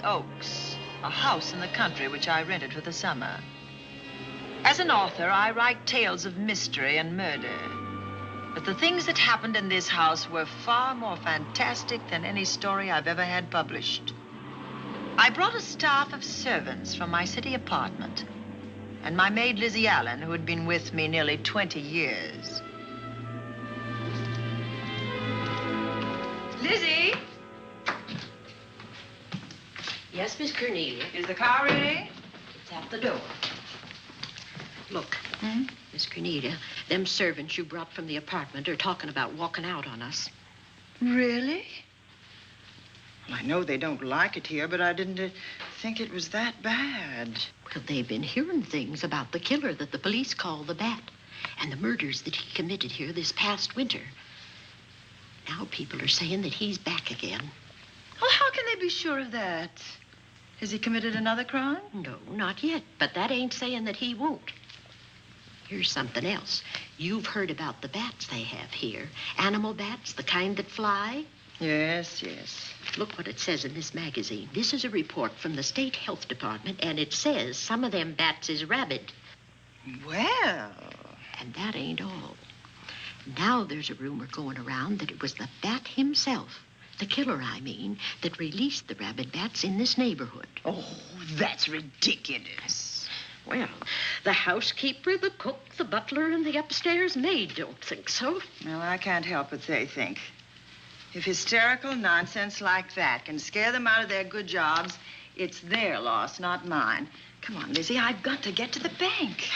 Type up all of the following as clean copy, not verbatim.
the Oaks, a house in the country which I rented for the summer. As an author, I write tales of mystery and murder. But the things that happened in this house were far more fantastic than any story I've ever had published. I brought a staff of servants from my city apartment, and my maid Lizzie Allen, who had been with me nearly 20 years. Lizzie? Yes, Miss Cornelia. Is the car ready? It's at the door. Look, Miss Cornelia, them servants you brought from the apartment are talking about walking out on us. Really? Well, I know they don't like it here, but I didn't think it was that bad. Well, they've been hearing things about the killer that the police call the Bat and the murders that he committed here this past winter. Now people are saying that he's back again. Well, how can they be sure of that? Has he committed another crime? No, not yet, but that ain't saying that he won't. Here's something else. You've heard about the bats they have here. Animal bats, the kind that fly. Yes, yes. Look what it says in this magazine. This is a report from the State Health Department, and it says some of them bats is rabid. Well. And that ain't all. Now there's a rumor going around that it was the bat himself, the killer, I mean, that released the rabid bats in this neighborhood. Oh, that's ridiculous. Well, the housekeeper, the cook, the butler, and the upstairs maid don't think so. Well, I can't help what they think. If hysterical nonsense like that can scare them out of their good jobs, it's their loss, not mine. Come on, Lizzie, I've got to get to the bank.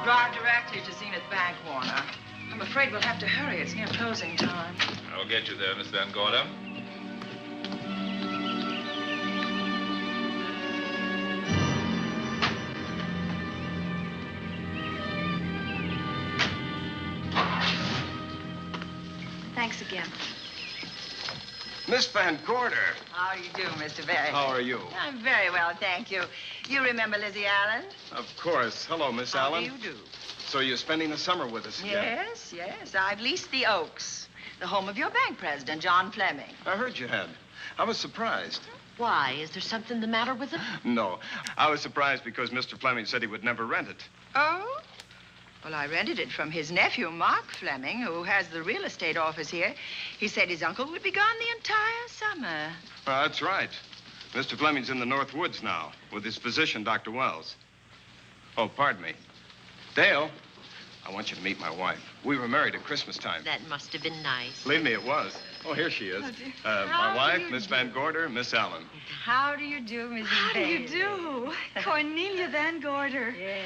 Drive directly to Zenith Bank, Warner. I'm afraid we'll have to hurry. It's near closing time. I'll get you there, Miss Van Gorder. Thanks again. Miss Van Gorder. How do you do, Mr. Berry? How are you? I'm very well, thank you. You remember Lizzie Allen? Of course. Hello, Miss Allen. How do you do? So you're spending the summer with us again? Yes, yes. I've leased the Oaks, the home of your bank president, John Fleming. I heard you had. I was surprised. Why? Is there something the matter with it? No. I was surprised because Mr. Fleming said he would never rent it. Oh? Well, I rented it from his nephew, Mark Fleming, who has the real estate office here. He said his uncle would be gone the entire summer. Well, that's right. Mr. Fleming's in the North Woods now with his physician, Dr. Wells. Oh, pardon me. Dale, I want you to meet my wife. We were married at Christmas time. That must have been nice. Believe me, it was. Oh, here she is. Oh, dear. My wife, Miss Van Gorder, Miss Allen. How do you do, Mrs. How do you Bailey? do? Cornelia Van Gorder. Yes.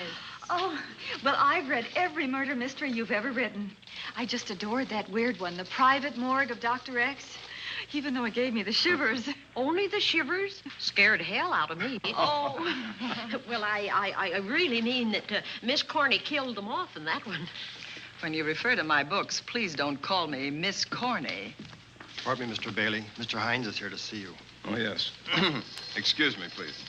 Oh, well, I've read every murder mystery you've ever written. I just adored that weird one, The Private Morgue of Dr. X, even though it gave me the shivers. Only the shivers? Scared hell out of me. Oh. Well, I really mean that Miss Corney killed them off in that one. When you refer to my books, please don't call me Miss Corney. Pardon me, Mr. Bailey. Mr. Hines is here to see you. Oh, yes. Excuse me, please.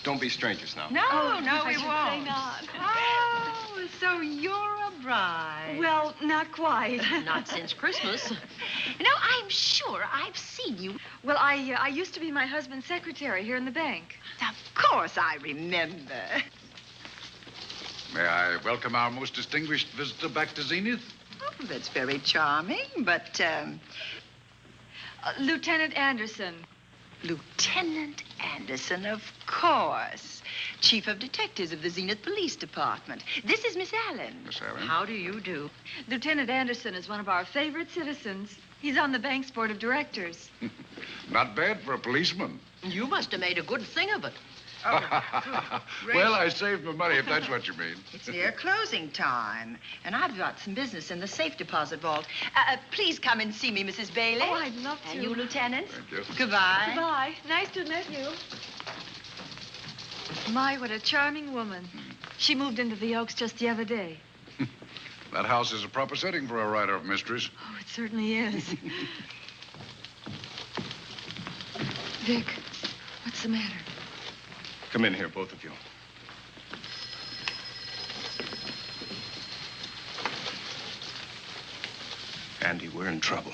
Don't be strangers now. No, Oh, no, I we should won't. say not. Oh, so you're a bride. Well, not quite. Not since Christmas. No, I'm sure I've seen you. Well, I used to be my husband's secretary here in the bank. Of course I remember. May I welcome our most distinguished visitor back to Zenith? Oh, that's very charming, but, Lieutenant Anderson. Lieutenant Anderson, of course. Chief of Detectives of the Zenith Police Department. This is Miss Allen. Miss Allen. How do you do? Lieutenant Anderson is one of our favorite citizens. He's on the bank's board of directors. Not bad for a policeman. You must have made a good thing of it. Well, I saved my money, if that's what you mean. It's near closing time, and I've got some business in the safe deposit vault. Please come and see me, Mrs. Bailey. Oh, I'd love to. And you, Lieutenant. Thank you. Goodbye. Goodbye. Nice to meet you. My, what a charming woman. She moved into the Oaks just the other day. That house is a proper setting for a writer of mysteries. Oh, it certainly is. Vic, what's the matter? Come in here, both of you. Andy, we're in trouble.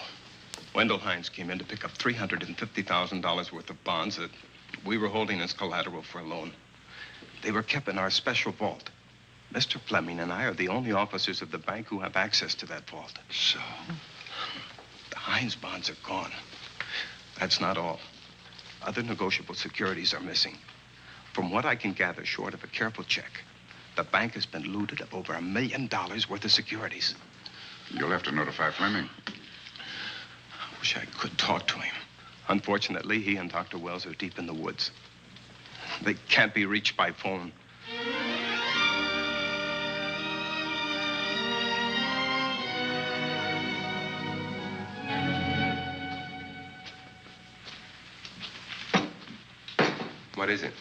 Wendell Hines came in to pick up $350,000 worth of bonds that we were holding as collateral for a loan. They were kept in our special vault. Mr. Fleming and I are the only officers of the bank who have access to that vault. So? The Hines bonds are gone. That's not all. Other negotiable securities are missing. From what I can gather, short of a careful check, the bank has been looted of over $1 million worth of securities. You'll have to notify Fleming. I wish I could talk to him. Unfortunately, he and Dr. Wells are deep in the woods. They can't be reached by phone. What is it?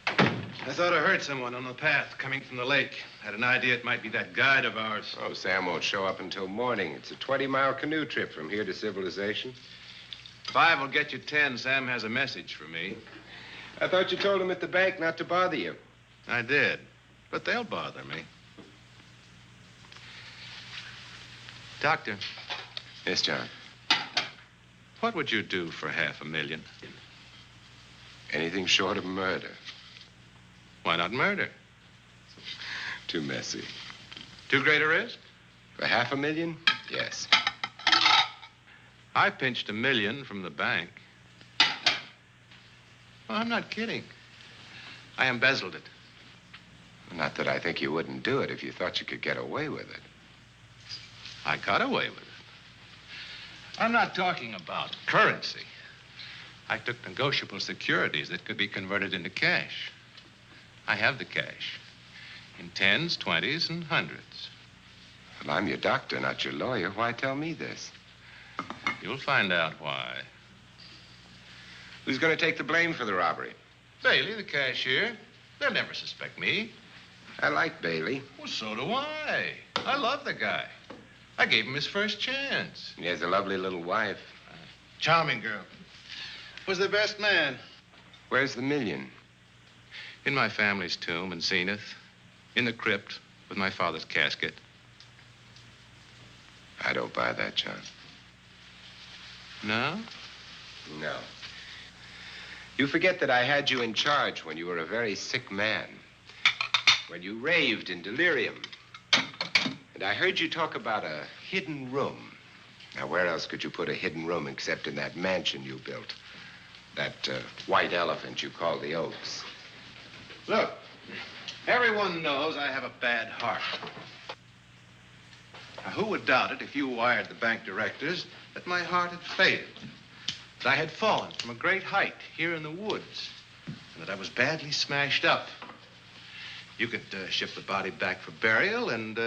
I thought I heard someone on the path coming from the lake. Had an idea it might be that guide of ours. Oh, Sam won't show up until morning. It's a 20-mile canoe trip from here to civilization. 5 will get you 10. Sam has a message for me. I thought you told him at the bank not to bother you. I did, but they'll bother me. Doctor, Yes, John. what would you do for $500,000? Anything short of murder. Why not murder? Too messy. Too great a risk? For $500,000? Yes. I pinched $1 million from the bank. Well, I'm not kidding. I embezzled it. Not that I think you wouldn't do it if you thought you could get away with it. I got away with it. I'm not talking about currency. I took negotiable securities that could be converted into cash. I have the cash in 10s, 20s, and 100s. Well, I'm your doctor, not your lawyer. Why tell me this? You'll find out why. Who's going to take the blame for the robbery? Bailey, the cashier. They'll never suspect me. I like Bailey. Well, so do I. I love the guy. I gave him his first chance. He has a lovely little wife. Charming girl. Was the best man. Where's the $1 million? In my family's tomb in Zenith. In the crypt with my father's casket. I don't buy that, John. No? No. You forget that I had you in charge when you were a very sick man. When you raved in delirium. And I heard you talk about a hidden room. Now, where else could you put a hidden room except in that mansion you built? That white elephant you call the Oaks. Look, everyone knows I have a bad heart. Now, who would doubt it if you wired the bank directors that my heart had failed? That I had fallen from a great height here in the woods, and that I was badly smashed up. You could ship the body back for burial and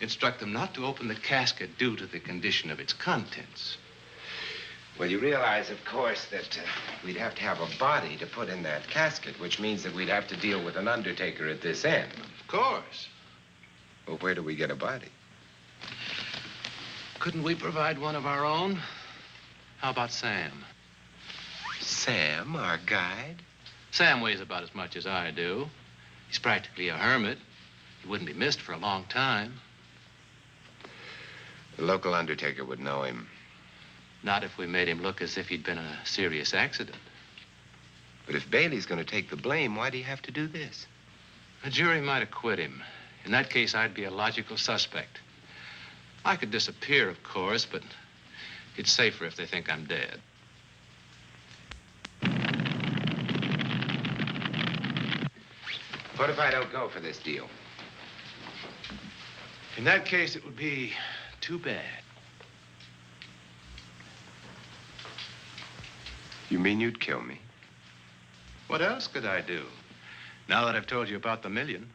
instruct them not to open the casket due to the condition of its contents. Well, you realize, of course, that we'd have to have a body to put in that casket, which means that we'd have to deal with an undertaker at this end. Of course. Well, where do we get a body? Couldn't we provide one of our own? How about Sam? Sam, our guide? Sam weighs about as much as I do. He's practically a hermit. He wouldn't be missed for a long time. The local undertaker would know him. Not if we made him look as if he'd been in a serious accident. But if Bailey's going to take the blame, why do you have to do this? A jury might acquit him. In that case, I'd be a logical suspect. I could disappear, of course, but it's safer if they think I'm dead. What if I don't go for this deal? In that case, it would be too bad. You mean you'd kill me? What else could I do? Now that I've told you about the $1 million,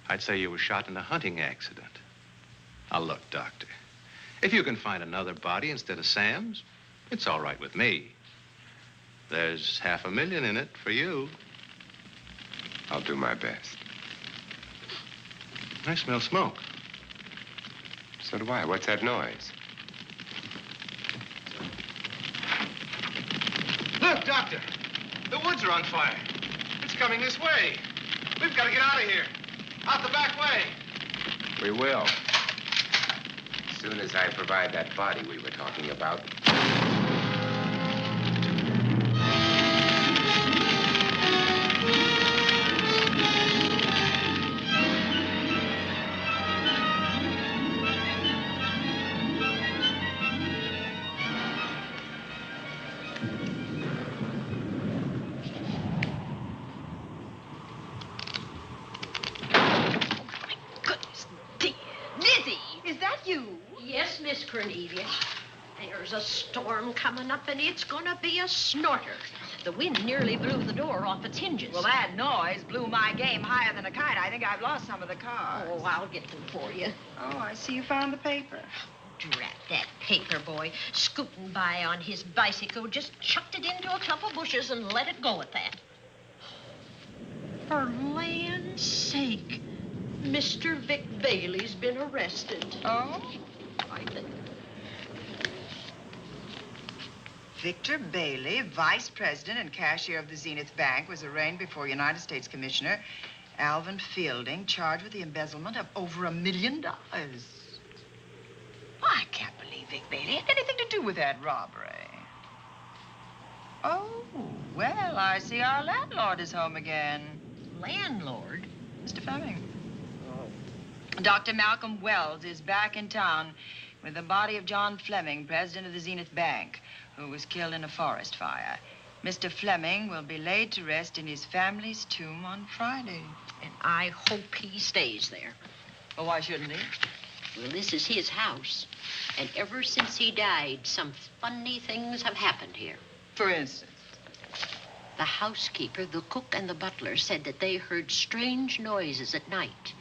I'd say you were shot in a hunting accident. Now, look, Doctor, if you can find another body instead of Sam's, it's all right with me. There's $500,000 in it for you. I'll do my best. I smell smoke. So do I. What's that noise? Look, Doctor, the woods are on fire. coming this way. We've got to get out of here. Out the back way. We will. As soon as I provide that body we were talking about. Yes, Miss Cornelia. There's a storm coming up, and it's gonna be a snorter. The wind nearly blew the door off its hinges. Well, that noise blew my game higher than a kite. I think I've lost some of the cars. Oh, I'll get them for you. Oh, I see you found the paper. Drat that paper boy, scooting by on his bicycle, just chucked it into a clump of bushes and let it go at that. For land's sake, Mr. Vic Bailey's been arrested. Oh? I think. Victor Bailey, vice president and cashier of the Zenith Bank, was arraigned before United States Commissioner Alvin Fielding, charged with the embezzlement of over $1 million. I can't believe Vic Bailey had anything to do with that robbery. Oh, well, I see our landlord is home again. Landlord? Mr. Fleming. Dr. Malcolm Wells is back in town with the body of John Fleming, president of the Zenith Bank, who was killed in a forest fire. Mr. Fleming will be laid to rest in his family's tomb on Friday. And I hope he stays there. Well, why shouldn't he? Well, this is his house. And ever since he died, some funny things have happened here. For instance? The housekeeper, the cook, and the butler said that they heard strange noises at night.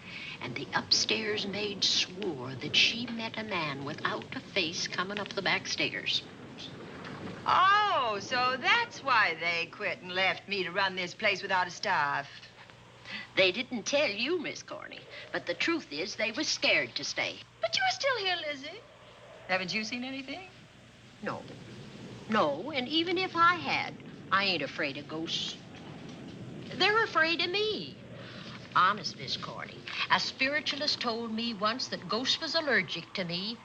And the upstairs maid swore that she met a man without a face coming up the back stairs. Oh, so that's why they quit and left me to run this place without a staff. They didn't tell you, Miss Corney, but the truth is they was scared to stay. But you're still here, Lizzie. Haven't you seen anything? No. No, and even if I had, I ain't afraid of ghosts. They're afraid of me. Honest, Miss Corney, a spiritualist told me once that ghosts was allergic to me.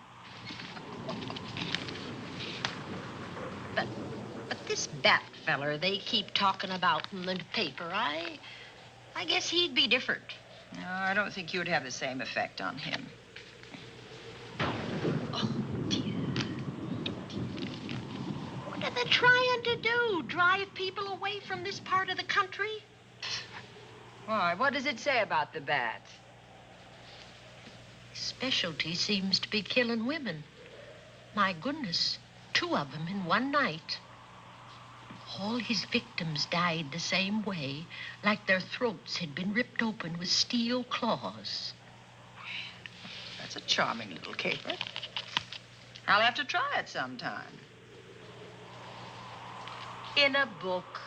But this Bat feller they keep talking about in the paper, I guess he'd be different. No, I don't think you'd have the same effect on him. Oh, dear. What are they trying to do? Drive people away from this part of the country? Why, what does it say about the bat? His specialty seems to be killing women. My goodness, 2 of them in one night. All his victims died the same way, like their throats had been ripped open with steel claws. That's a charming little caper. I'll have to try it sometime. In a book.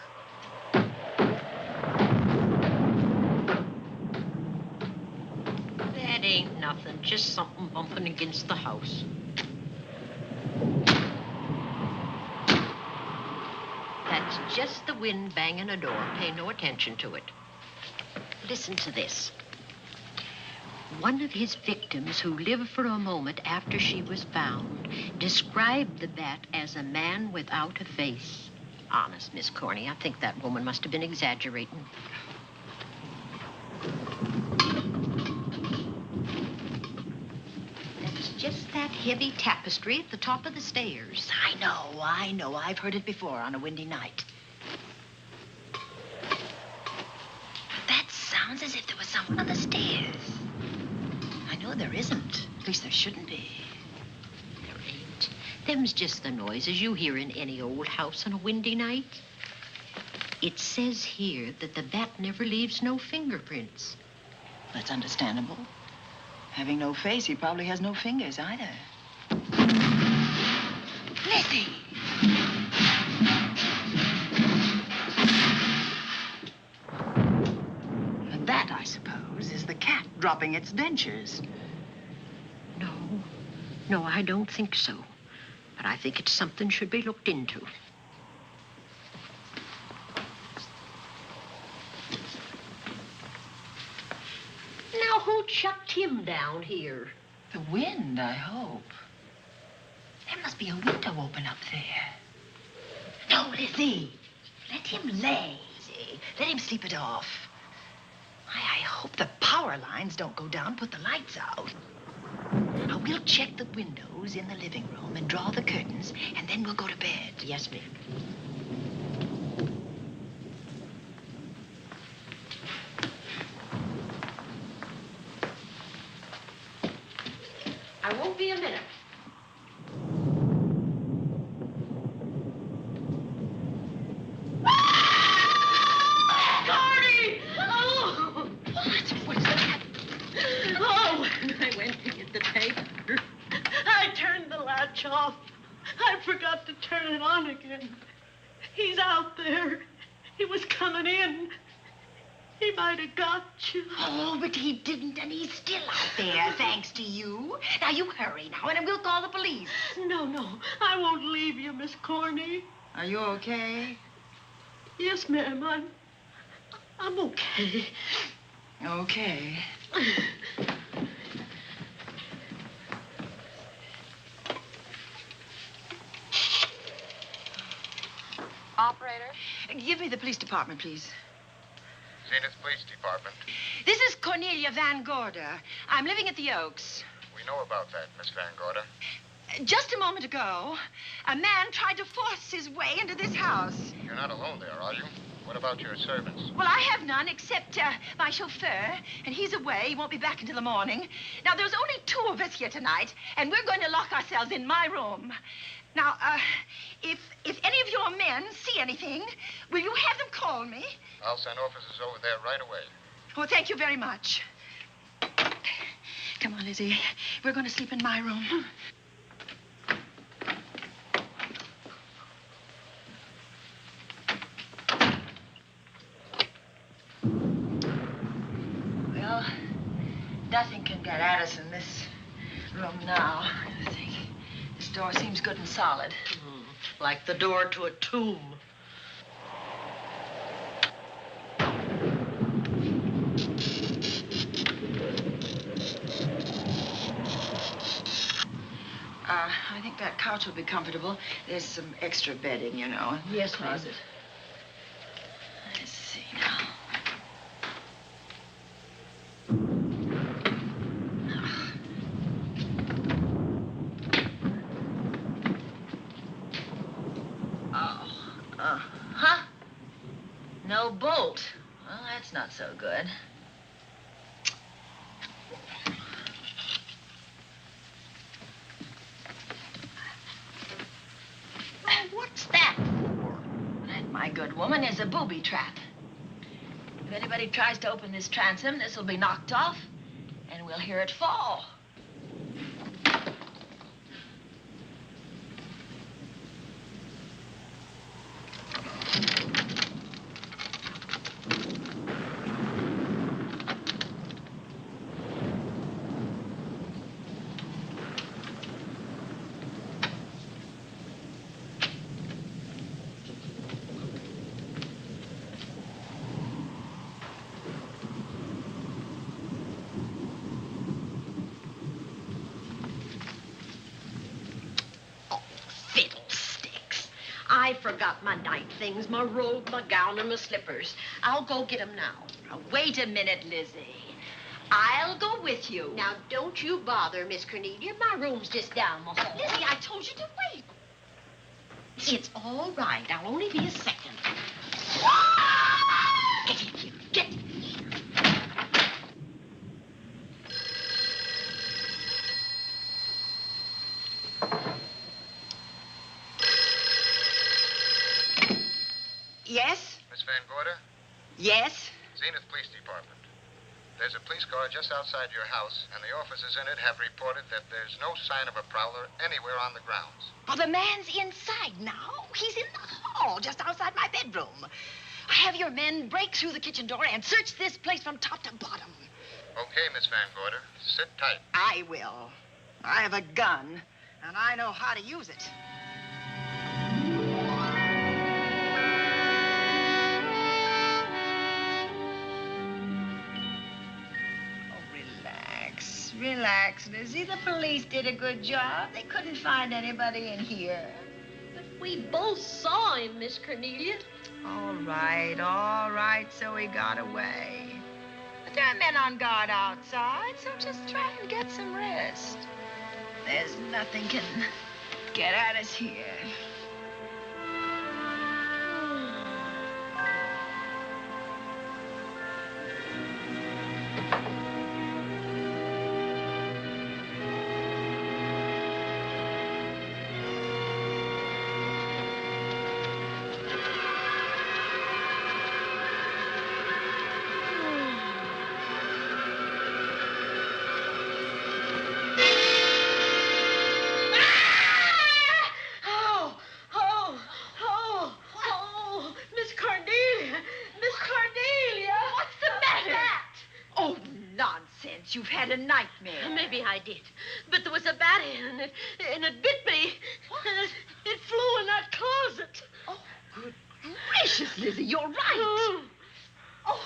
That ain't nothing, just something bumping against the house. That's just the wind banging a door. Pay no attention to it. Listen to this. One of his victims, who lived for a moment after she was found, described the bat as a man without a face. Honest, Miss Corney, I think that woman must have been exaggerating. That's just that heavy tapestry at the top of the stairs. I know. I've heard it before on a windy night. But that sounds as if there was someone on the stairs. I know there isn't. At least there shouldn't be. There ain't. Them's just the noises you hear in any old house on a windy night. It says here that the bat never leaves no fingerprints. That's understandable. Having no face, he probably has no fingers either. Lizzie! And that, I suppose, is the cat dropping its dentures. No, I don't think so. But I think it's something should be looked into. who chucked him down here? The wind, I hope. There must be a window open up there. No, Lizzie. Let him lay. Let him sleep it off. I hope the power lines don't go down, put the lights out. Now, we'll check the windows in the living room and draw the curtains, and then we'll go to bed. Yes, ma'am. I won't be a minute. Gordy! Oh! What is that? Oh, when I went to get the paper, I turned the latch off. I forgot to turn it on again. He's out there. He was coming in. He might have got you. Oh, but he didn't, and he's still out there, thanks to you. Now, you hurry now, and we'll call the police. No, I won't leave you, Miss Corny. Are you okay? Yes, ma'am, I'm okay. Okay. Operator? Give me the police department, please. Zenith Police Department. This is Cornelia Van Gorder. I'm living at the Oaks. We know about that, Miss Van Gorder. Just a moment ago, a man tried to force his way into this house. You're not alone there, are you? What about your servants? Well, I have none except my chauffeur, and he's away. He won't be back until the morning. Now, there's only 2 of us here tonight, and we're going to lock ourselves in my room. Now, if any of your men see anything, will you have them call me? I'll send officers over there right away. Oh, thank you very much. Come on, Lizzie. We're going to sleep in my room. Well, nothing can get at us in this room now. I think this door seems good and solid. Like the door to a tomb. I think that couch will be comfortable. There's some extra bedding, you know. Yes, ma'am. Closet. Let's see now. Huh? No bolt. Well, that's not so good. What's that for? That, my good woman, is a booby trap. If anybody tries to open this transom, this will be knocked off, and we'll hear it fall. Fiddlesticks. I forgot my night things, my robe, my gown, and my slippers. I'll go get 'em now. Now, wait a minute, Lizzie. I'll go with you. Now, don't you bother, Miss Cornelia. My room's just down the hall. Lizzie, I told you to wait. It's all right. I'll only be a second. Get in here. Get in here. Yes? Miss Van Gorder, Yes? Zenith Police Department. There's a police car just outside your house, and the officers in it have reported that there's no sign of a prowler anywhere on the grounds. Well, the man's inside now. He's in the hall, just outside my bedroom. Have your men break through the kitchen door and search this place from top to bottom. Okay, Miss Van Gorder, sit tight. I will. I have a gun, and I know how to use it. Oh, relax, Lizzie. The police did a good job. They couldn't find anybody in here. But we both saw him, Miss Cornelia. All right, so he got away. But there are men on guard outside, so just try and get some rest. There's nothing can get at us here. Miss Cornelia! Miss Cornelia! What's the matter? Oh, nonsense. You've had a nightmare. Maybe I did. But there was a bat in it, and it bit me. And it flew in that closet. Oh, good gracious, Lizzie, you're right. Oh.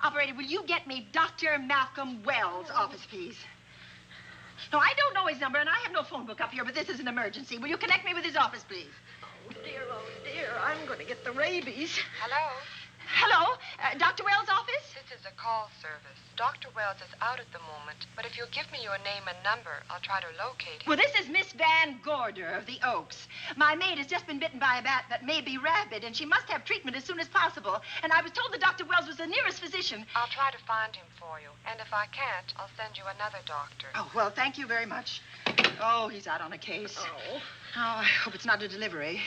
Operator, will you get me Dr. Malcolm Wells' office, please? No, I don't know his number, and I have no phone book up here, but this is an emergency. Will you connect me with his office, please? Oh, dear, I'm going to get the rabies. Hello? Hello? Dr. Wells' office? This is a call service. Dr. Wells is out at the moment, but if you'll give me your name and number, I'll try to locate him. Well, this is Miss Van Gorder of the Oaks. My maid has just been bitten by a bat that may be rabid, and she must have treatment as soon as possible. And I was told that Dr. Wells was the nearest physician. I'll try to find him for you, and if I can't, I'll send you another doctor. Oh, well, thank you very much. Oh, he's out on a case. Oh. Oh, I hope it's not a delivery.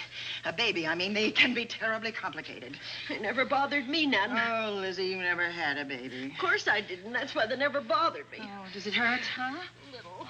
A baby, I mean. They can be terribly complicated. It never bothered me none. Oh, Lizzie, you never had a baby. Of course I didn't. That's why they never bothered me. Oh, does it hurt, huh? Little.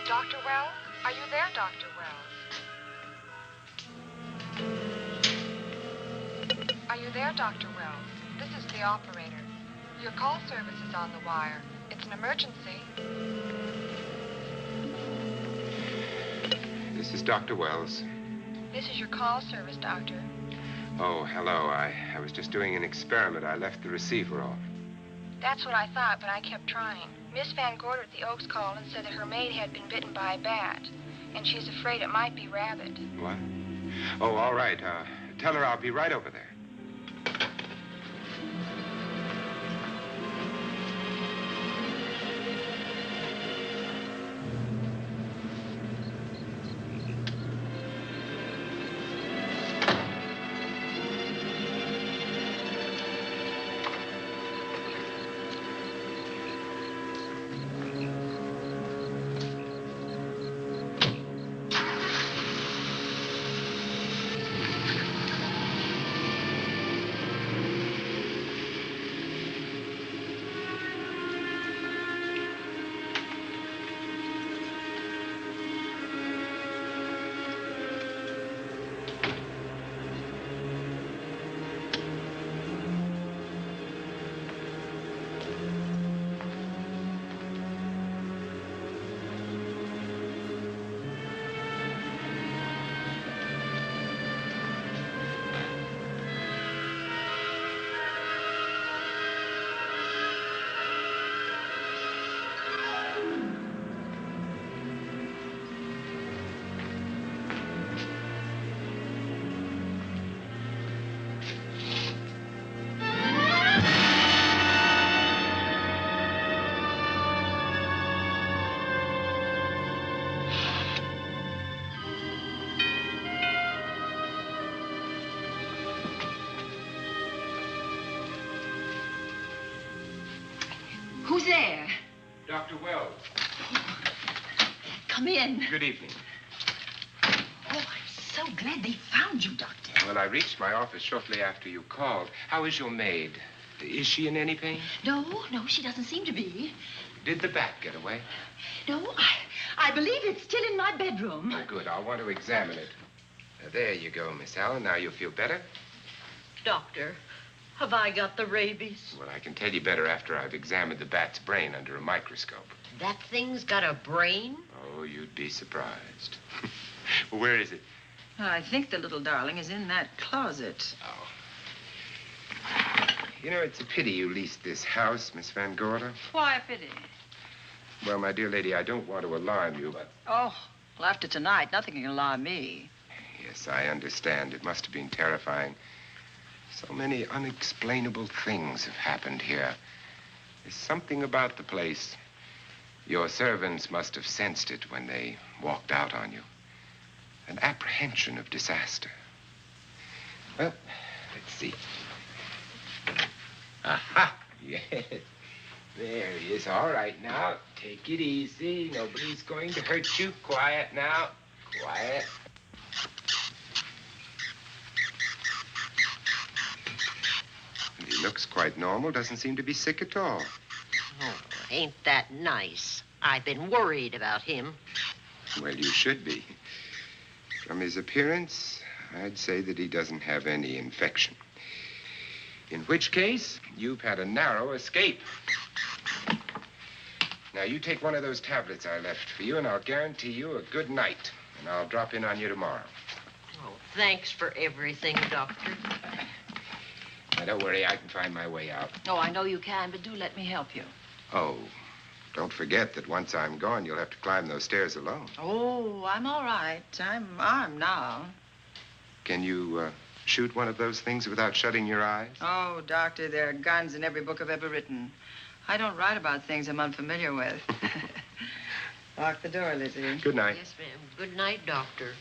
Dr. Wells? Are you there, Dr. Wells? Are you there, Dr. Wells? This is the operator. Your call service is on the wire. It's an emergency. This is Dr. Wells. This is your call service, Doctor. Oh, hello. I was just doing an experiment. I left the receiver off. That's what I thought, but I kept trying. Miss Van Gorder at the Oaks called and said that her maid had been bitten by a bat, and she's afraid it might be rabid. What? Oh, all right. Tell her I'll be right over there. Who's there? Dr. Wells. Come in. Good evening. Oh, I'm so glad they found you, Doctor. Well, I reached my office shortly after you called. How is your maid? Is she in any pain? No, she doesn't seem to be. Did the bat get away? No, I believe it's still in my bedroom. Oh, good. I'll want to examine it. There you go, Miss Allen. Now you'll feel better? Doctor, have I got the rabies? Well, I can tell you better after I've examined the bat's brain under a microscope. That thing's got a brain? Oh, you'd be surprised. Well, where is it? I think the little darling is in that closet. Oh. You know, it's a pity you leased this house, Miss Van Gorder. Why a pity? Well, my dear lady, I don't want to alarm you, but... Oh, well, after tonight, nothing can alarm me. Yes, I understand. It must have been terrifying. So many unexplainable things have happened here. There's something about the place. Your servants must have sensed it when they walked out on you. An apprehension of disaster. Well, let's see. Aha! Yes. There he is. All right, now, take it easy. Nobody's going to hurt you. Quiet now. Quiet. He looks quite normal. Doesn't seem to be sick at all. Oh, ain't that nice? I've been worried about him. Well, you should be. From his appearance, I'd say that he doesn't have any infection. In which case, you've had a narrow escape. Now, you take one of those tablets I left for you, and I'll guarantee you a good night. And I'll drop in on you tomorrow. Oh, thanks for everything, Doctor. Now, don't worry. I can find my way out. Oh, I know you can, but do let me help you. Oh, don't forget that once I'm gone, you'll have to climb those stairs alone. Oh, I'm all right. I'm armed now. Can you shoot one of those things without shutting your eyes? Oh, Doctor, there are guns in every book I've ever written. I don't write about things I'm unfamiliar with. Lock the door, Lizzie. Good night. Yes, ma'am. Good night, Doctor.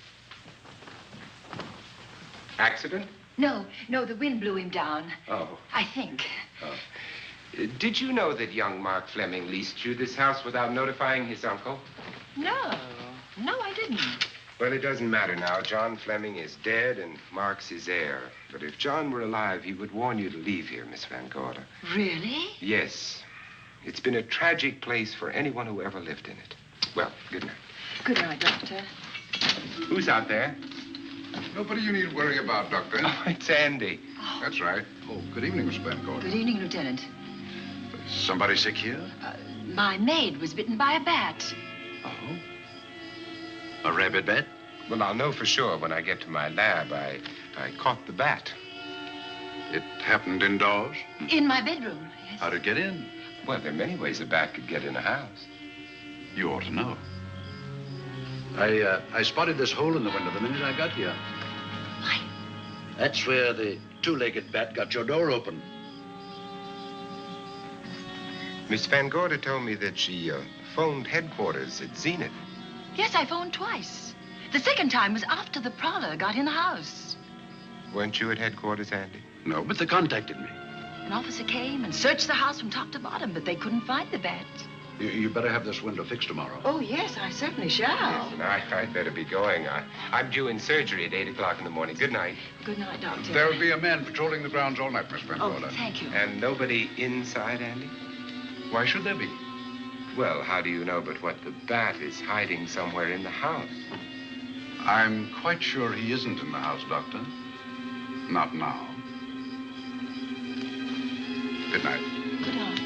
Accident? No, the wind blew him down. Oh. I think. Oh. Did you know that young Mark Fleming leased you this house without notifying his uncle? No, I didn't. Well, it doesn't matter now. John Fleming is dead and Mark's his heir. But if John were alive, he would warn you to leave here, Miss Van Gorder. Really? Yes. It's been a tragic place for anyone who ever lived in it. Well, good night. Good night, Doctor. Who's out there? Nobody you need worry about, Doctor. Oh, it's Andy. That's right. Oh, good evening, Miss Van Gorder. Good evening, Lieutenant. Somebody sick here? My maid was bitten by a bat. Oh? A rabid bat? Well, I'll know for sure when I get to my lab. I caught the bat. It happened indoors? In my bedroom, yes. How'd it get in? Well, there are many ways a bat could get in a house. You ought to know. I spotted this hole in the window the minute I got here. Why? That's where the two-legged bat got your door open. Miss Van Gorder told me that she phoned headquarters at Zenith. Yes, I phoned twice. The second time was after the prowler got in the house. Weren't you at headquarters, Andy? No, but they contacted me. An officer came and searched the house from top to bottom, but they couldn't find the bat. You better have this window fixed tomorrow. Oh, yes, I certainly shall. Yes, and I'd better be going. I'm due in surgery at 8 o'clock in the morning. Good night. Good night, Doctor. There will be a man patrolling the grounds all night, Miss Van Oh, Gorder. thank you. And nobody inside, Andy? Why should there be? Well, how do you know but what the bat is hiding somewhere in the house? I'm quite sure he isn't in the house, Doctor. Not now. Good night. Good night.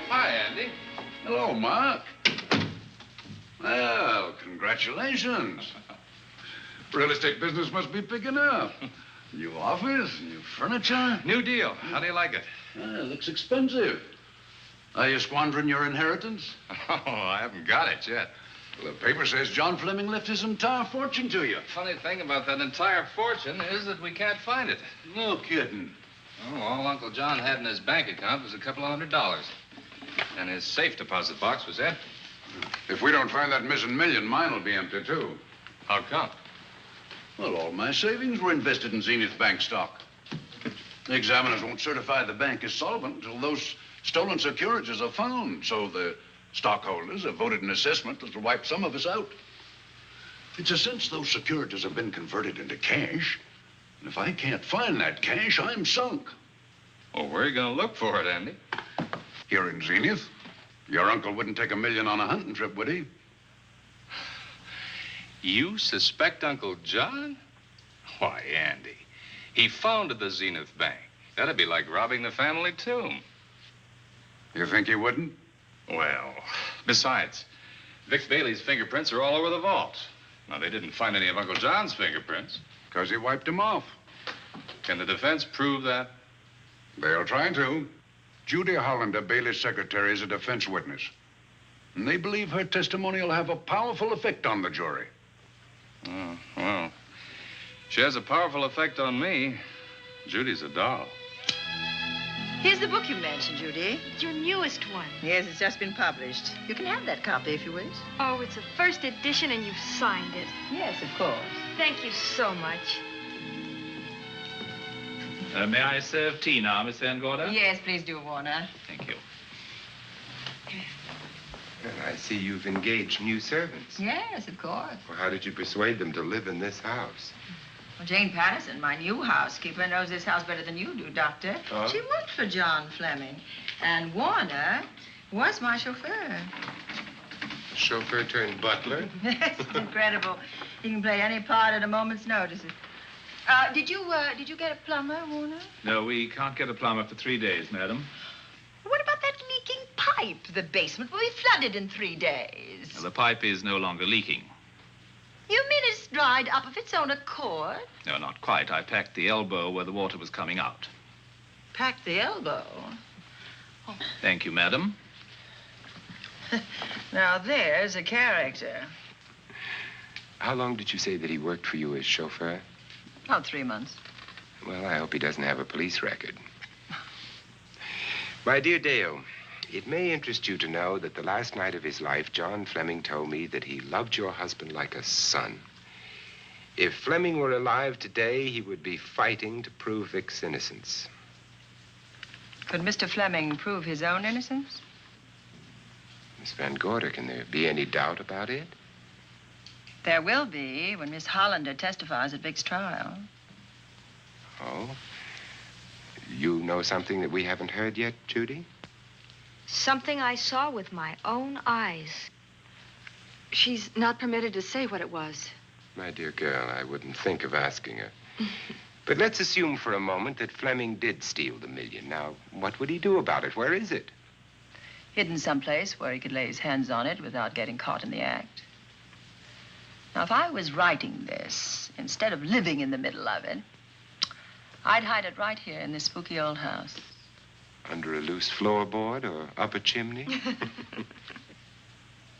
Hi, Andy. Hello, Mark. Well, congratulations. Real estate business must be picking up. New office, new furniture. New deal. How do you like it? It looks expensive. Are you squandering your inheritance? Oh, I haven't got it yet. Well, the paper says John Fleming left his entire fortune to you. Funny thing about that entire fortune is that we can't find it. No kidding. Oh, all Uncle John had in his bank account was a couple of $100. And his safe deposit box was empty. If we don't find that missing million, mine will be empty, too. How come? Well, all my savings were invested in Zenith Bank stock. The examiners won't certify the bank is solvent until those stolen securities are found. So the stockholders have voted an assessment that'll wipe some of us out. It's a since those securities have been converted into cash. And if I can't find that cash, I'm sunk. Well, where are you going to look for it, Andy? Here in Zenith. Your uncle wouldn't take $1 million on a hunting trip, would he? You suspect Uncle John? Why, Andy, he founded the Zenith Bank. That'd be like robbing the family tomb. You think he wouldn't? Well, besides, Vic Bailey's fingerprints are all over the vault. Now, they didn't find any of Uncle John's fingerprints. Because he wiped him off. Can the defense prove that? They'll try to. Judy Hollander, Bailey's secretary, is a defense witness. And they believe her testimony will have a powerful effect on the jury. Oh, well, she has a powerful effect on me. Judy's a doll. Here's the book you mentioned, Judy. Your newest one. Yes, it's just been published. You can have that copy if you wish. Oh, it's a first edition and you've signed it. Yes, of course. Thank you so much. May I serve tea now, Miss Van Gorder? Yes, please do, Warner. Thank you. Well, I see you've engaged new servants. Yes, of course. Well, how did you persuade them to live in this house? Well, Jane Patterson, my new housekeeper, knows this house better than you do, Doctor. Oh? She worked for John Fleming. And Warner was my chauffeur. Chauffeur turned butler? Yes, it's incredible. He can play any part at a moment's notice. Did you get a plumber, Warner? No, we can't get a plumber for 3 days, madam. What about that leaking pipe? The basement will be flooded in 3 days. The pipe is no longer leaking. You mean it's dried up of its own accord? No, not quite. I packed the elbow where the water was coming out. Packed the elbow? Thank you, madam. Now, there's a character. How long did you say that he worked for you as chauffeur? About 3 months. Well, I hope he doesn't have a police record. My dear Dale, it may interest you to know that the last night of his life, John Fleming told me that he loved your husband like a son. If Fleming were alive today, he would be fighting to prove Vic's innocence. Could Mr. Fleming prove his own innocence? Miss Van Gorder, can there be any doubt about it? There will be when Miss Hollander testifies at Vic's trial. Oh? You know something that we haven't heard yet, Judy? Something I saw with my own eyes. She's not permitted to say what it was. My dear girl, I wouldn't think of asking her. But let's assume for a moment that Fleming did steal the $1 million. Now, what would he do about it? Where is it? Hidden someplace where he could lay his hands on it without getting caught in the act. Now, if I was writing this, instead of living in the middle of it, I'd hide it right here in this spooky old house. Under a loose floorboard or up a chimney?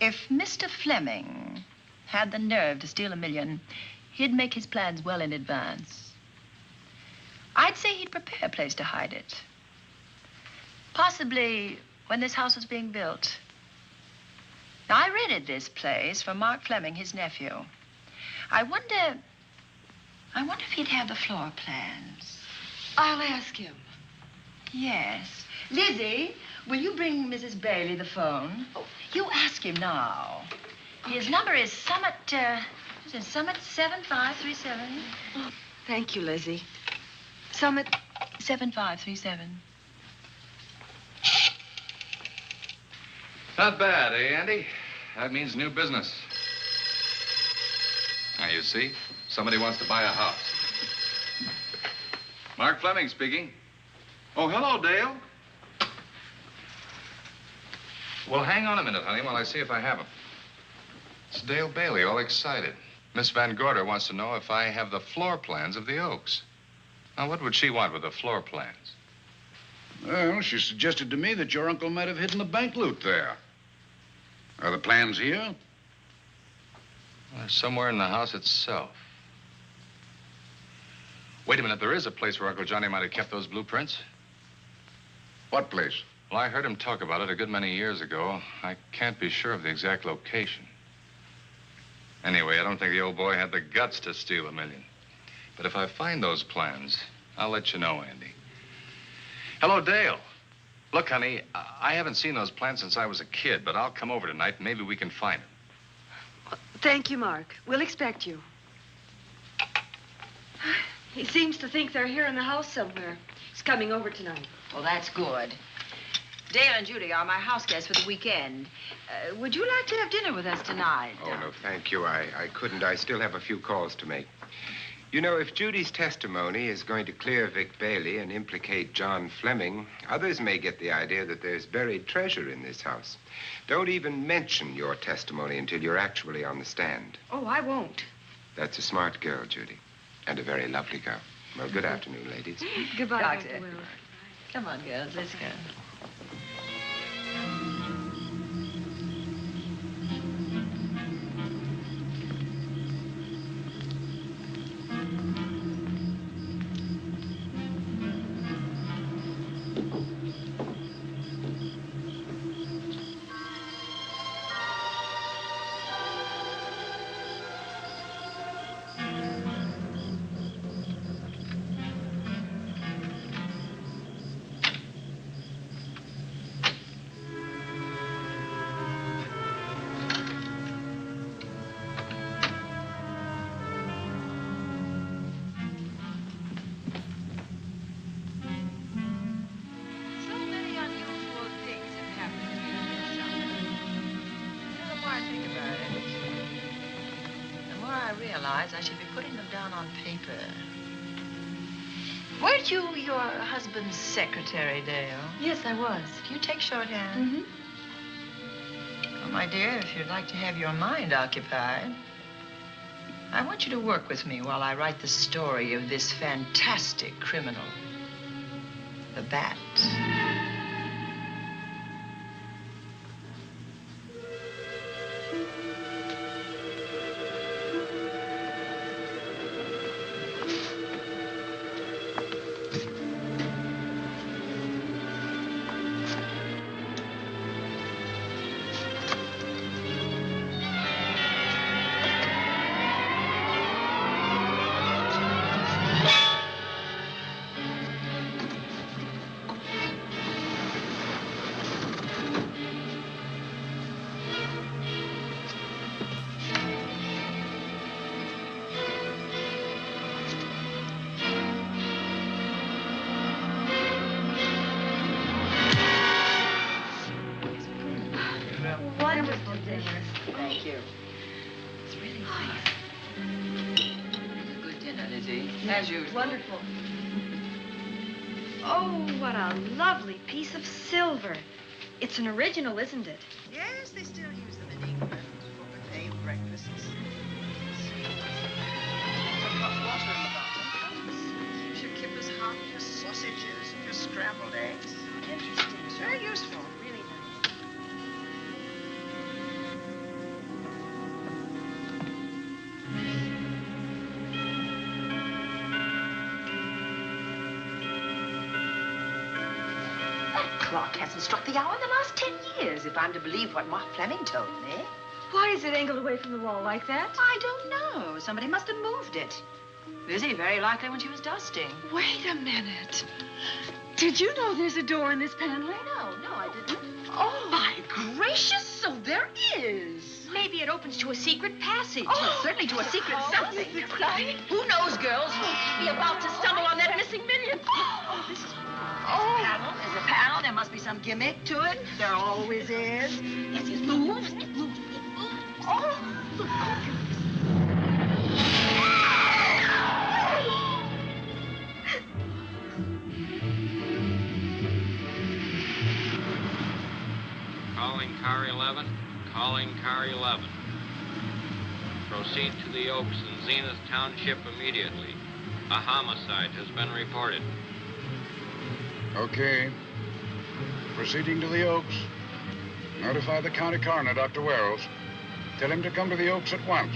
If Mr. Fleming had the nerve to steal $1 million, he'd make his plans well in advance. I'd say he'd prepare a place to hide it. Possibly when this house was being built. Now, I rented this place from Mark Fleming, his nephew. I wonder if he'd have the floor plans. I'll ask him. Yes. Lizzie, will you bring Mrs. Bailey the phone? Oh, you ask him now. His number is Summit 7537. Oh, thank you, Lizzie. Summit 7537. Not bad, eh, Andy? That means new business. Now, you see, somebody wants to buy a house. Mark Fleming speaking. Oh, hello, Dale. Well, hang on a minute, honey, while I see if I have him. It's Dale Bailey, all excited. Miss Van Gorder wants to know if I have the floor plans of the Oaks. Now, what would she want with the floor plans? Well, she suggested to me that your uncle might have hidden the bank loot there. Are the plans here? Well, they're somewhere in the house itself. Wait a minute, there is a place where Uncle Johnny might have kept those blueprints. What place? Well, I heard him talk about it a good many years ago. I can't be sure of the exact location. Anyway, I don't think the old boy had the guts to steal $1 million. But if I find those plans, I'll let you know, Andy. Hello, Dale. Look, honey, I haven't seen those plans since I was a kid, but I'll come over tonight and maybe we can find them. Thank you, Mark. We'll expect you. He seems to think they're here in the house somewhere. He's coming over tonight. Well, that's good. Dale and Judy are my house guests for the weekend. Would you like to have dinner with us tonight? Oh, no, thank you. I couldn't. I still have a few calls to make. You know, if Judy's testimony is going to clear Vic Bailey and implicate John Fleming, others may get the idea that there's buried treasure in this house. Don't even mention your testimony until you're actually on the stand. Oh, I won't. That's a smart girl, Judy, and a very lovely girl. Well, good afternoon, ladies. Goodbye, Doctor. Dr. Wells. Come on, girls, let's go. I should be putting them down on paper. Weren't you your husband's secretary, Dale? Yes, I was. Do you take shorthand? Mm-hmm. Well, my dear, if you'd like to have your mind occupied, I want you to work with me while I write the story of this fantastic criminal, the Bat. Thank you. It's really nice. A good dinner, Lizzie, as usual. Wonderful. Oh, what a lovely piece of silver. It's an original, isn't it? Yes, they still use them in England for buffet breakfasts. Some hot water in the bottom. Keeps your kippers hot, your sausages, and your scrambled eggs. Interesting. It's very useful, really nice. Clock hasn't struck the hour in the last 10 years, if I'm to believe what Mark Fleming told me. Why is it angled away from the wall like that? I don't know. Somebody must have moved it. Lizzie, very likely when she was dusting. Wait a minute. Did you know there's a door in this paneling? No, I didn't. Oh, my gracious, so there is. Maybe it opens to a secret passage. Oh, certainly to a secret something. Who knows, girls? We'll be about to stumble on that missing million. Oh, this is... There's a panel. There must be some gimmick to it. There always is. Yes, it moves. It moves. It moves. Oh. Calling car 11. Calling car 11. Proceed to the Oaks in Zenith Township immediately. A homicide has been reported. Okay. Proceeding to the Oaks. Notify the county coroner, Dr. Wells. Tell him to come to the Oaks at once.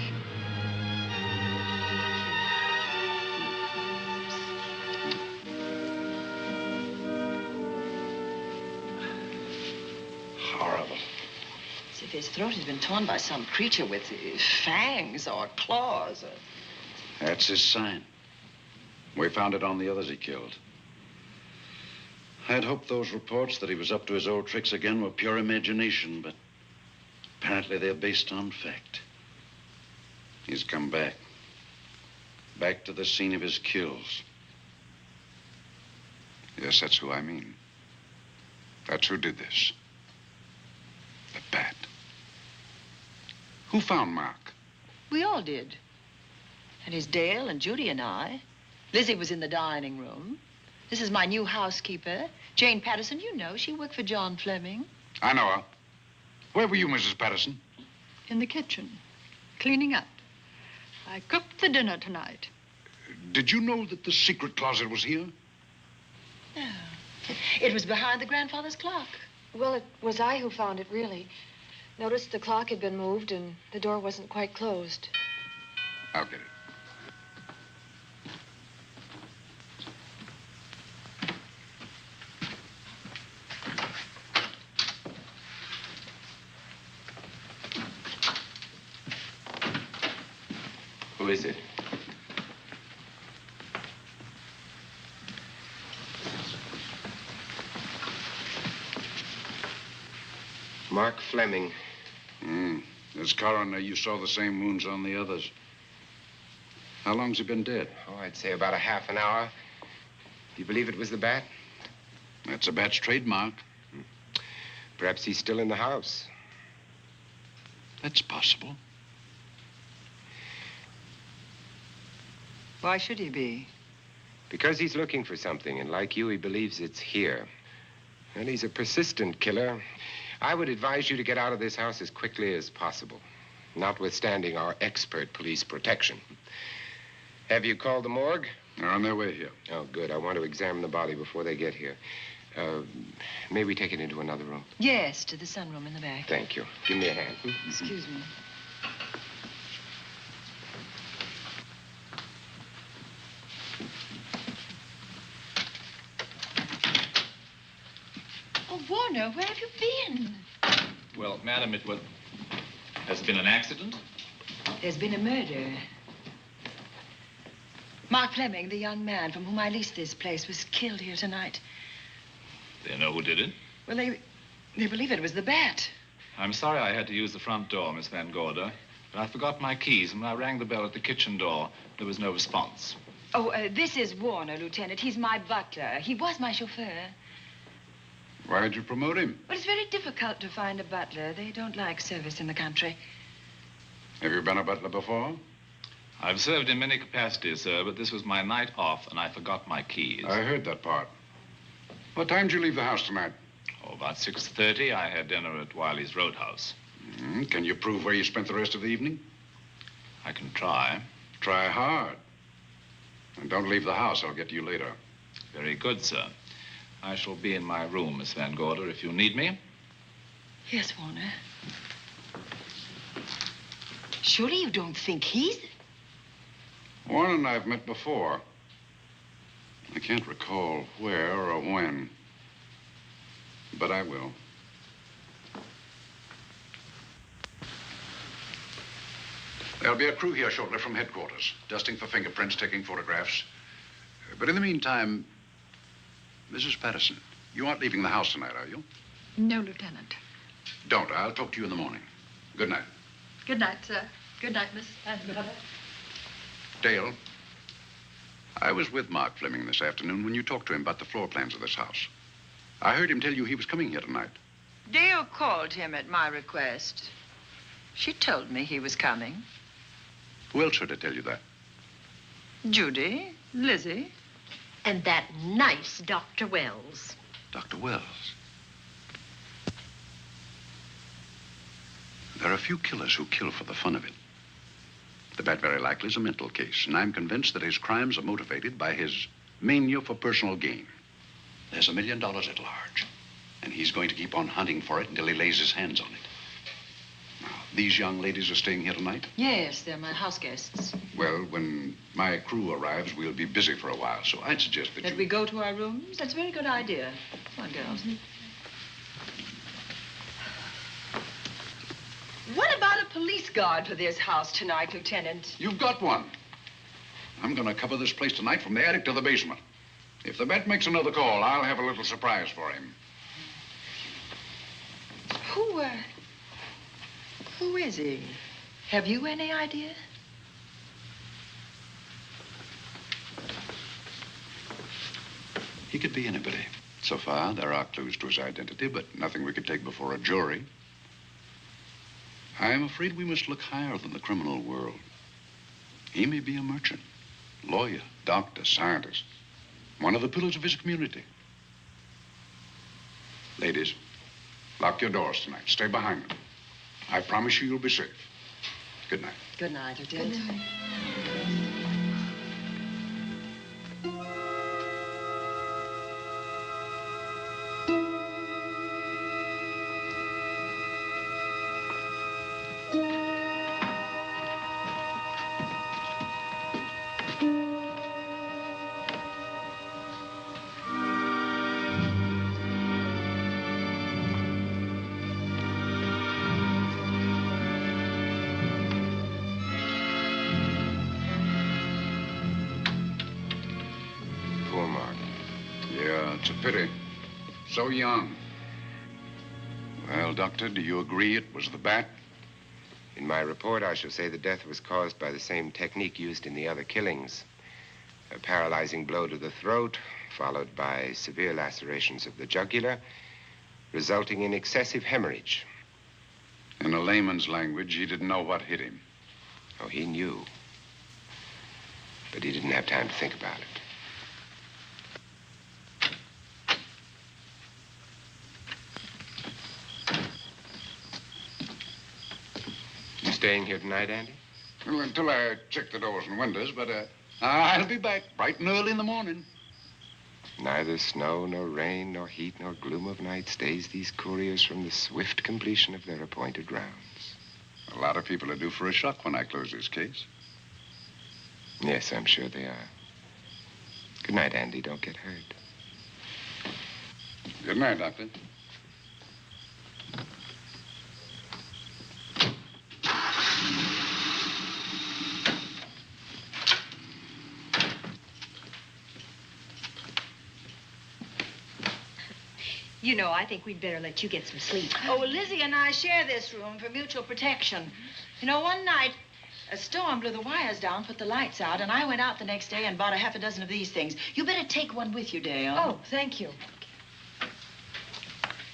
if his throat has been torn by some creature with fangs or claws. That's his sign. We found it on the others he killed. I'd hoped those reports that he was up to his old tricks again were pure imagination, but apparently they're based on fact. He's come back. Back to the scene of his kills. Yes, that's who I mean. That's who did this. The bat. Who found Mark? We all did. And his Dale and Judy and I. Lizzie was in the dining room. This is my new housekeeper, Jane Patterson. You know, she worked for John Fleming. I know her. Where were you, Mrs. Patterson? In the kitchen, cleaning up. I cooked the dinner tonight. Did you know that the secret closet was here? No. It was behind the grandfather's clock. Well, it was I who found it, really. Noticed the clock had been moved and the door wasn't quite closed. I'll get it. Who is it? Mark Fleming. As coroner, you saw the same wounds on the others. How long's he been dead? Oh, I'd say about a half an hour. Do you believe it was the bat? That's a bat's trademark. Perhaps he's still in the house. That's possible. Why should he be? Because he's looking for something, and like you, he believes it's here. And he's a persistent killer. I would advise you to get out of this house as quickly as possible, notwithstanding our expert police protection. Have you called the morgue? They're on their way here. Oh, good. I want to examine the body before they get here. May we take it into another room? Yes, to the sunroom in the back. Thank you. Give me a hand. Excuse me. Oh, Warner, where have you been? Well, madam, has it been an accident? There's been a murder. Mark Fleming, the young man from whom I leased this place, was killed here tonight. They know who did it? Well, they believe it was the bat. I'm sorry I had to use the front door, Miss Van Gorder, but I forgot my keys, and when I rang the bell at the kitchen door, there was no response. Oh, this is Warner, Lieutenant. He's my butler. He was my chauffeur. Why'd you promote him? But it's very difficult to find a butler. They don't like service in the country. Have you been a butler before? I've served in many capacities, sir, but this was my night off, and I forgot my keys. I heard that part. What time did you leave the house tonight? Oh, about 6:30. I had dinner at Wiley's Roadhouse. Can you prove where you spent the rest of the evening? I can try. Try hard. And don't leave the house. I'll get to you later. Very good, sir. I shall be in my room, Miss Van Gorder, if you need me. Yes, Warner. Surely you don't think he's... Warren and I've met before. I can't recall where or when, but I will. There'll be a crew here shortly from headquarters, dusting for fingerprints, taking photographs. But in the meantime, Mrs. Patterson, you aren't leaving the house tonight, are you? No, Lieutenant. Don't. I'll talk to you in the morning. Good night. Good night, sir. Good night, Miss Van Gorder. Dale, I was with Mark Fleming this afternoon when you talked to him about the floor plans of this house. I heard him tell you he was coming here tonight. Dale called him at my request. She told me he was coming. Who else heard her tell you that? Judy, Lizzie. And that nice Dr. Wells. Dr. Wells. There are a few killers who kill for the fun of it. The bat very likely is a mental case, and I'm convinced that his crimes are motivated by his mania for personal gain. There's $1 million at large, and he's going to keep on hunting for it until he lays his hands on it. Now, these young ladies are staying here tonight? Yes, they're my house guests. Well, when my crew arrives, we'll be busy for a while, so I'd suggest that we go to our rooms? That's a very good idea. Come on, girls. What about a police guard for this house tonight, Lieutenant? You've got one. I'm going to cover this place tonight from the attic to the basement. If the bat makes another call, I'll have a little surprise for him. Who is he? Have you any idea? He could be anybody. So far, there are clues to his identity, but nothing we could take before a jury. I'm afraid we must look higher than the criminal world. He may be a merchant, lawyer, doctor, scientist, one of the pillars of his community. Ladies, lock your doors tonight. Stay behind them. I promise you you'll be safe. Good night. Good night, Lieutenant. Good night. It's a pity. So young. Well, Doctor, do you agree it was the bat? In my report, I shall say the death was caused by the same technique used in the other killings. A paralyzing blow to the throat, followed by severe lacerations of the jugular, resulting in excessive hemorrhage. In a layman's language, he didn't know what hit him. Oh, he knew. But he didn't have time to think about it. Staying here tonight, Andy? Well, until I check the doors and windows, but I'll be back bright and early in the morning. Neither snow, nor rain, nor heat, nor gloom of night stays these couriers from the swift completion of their appointed rounds. A lot of people are due for a shock when I close this case. Yes, I'm sure they are. Good night, Andy. Don't get hurt. Good night, Doctor. You know, I think we'd better let you get some sleep. Oh, well, Lizzie and I share this room for mutual protection. You know, one night, a storm blew the wires down, put the lights out, and I went out the next day and bought a half a dozen of these things. You better take one with you, Dale. Oh, thank you.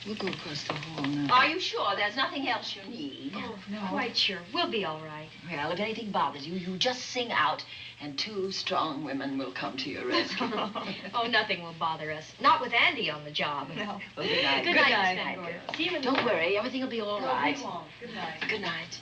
We'll go across the hall now. Are you sure there's nothing else you need? Oh, no. Quite sure. We'll be all right. Well, if anything bothers you, you just sing out, and 2 strong women will come to your rescue. Oh, nothing will bother us. Not with Andy on the job. No. Well, good night. Good night, Miss Van Gorder. See you in the Don't worry. Everything will be all right. We won't. Good night. Good night.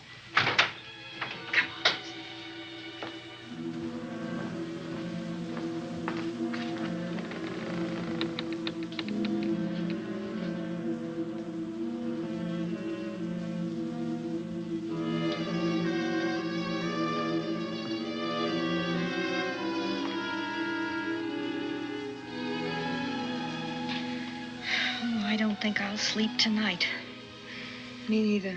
I don't think I'll sleep tonight. Me neither.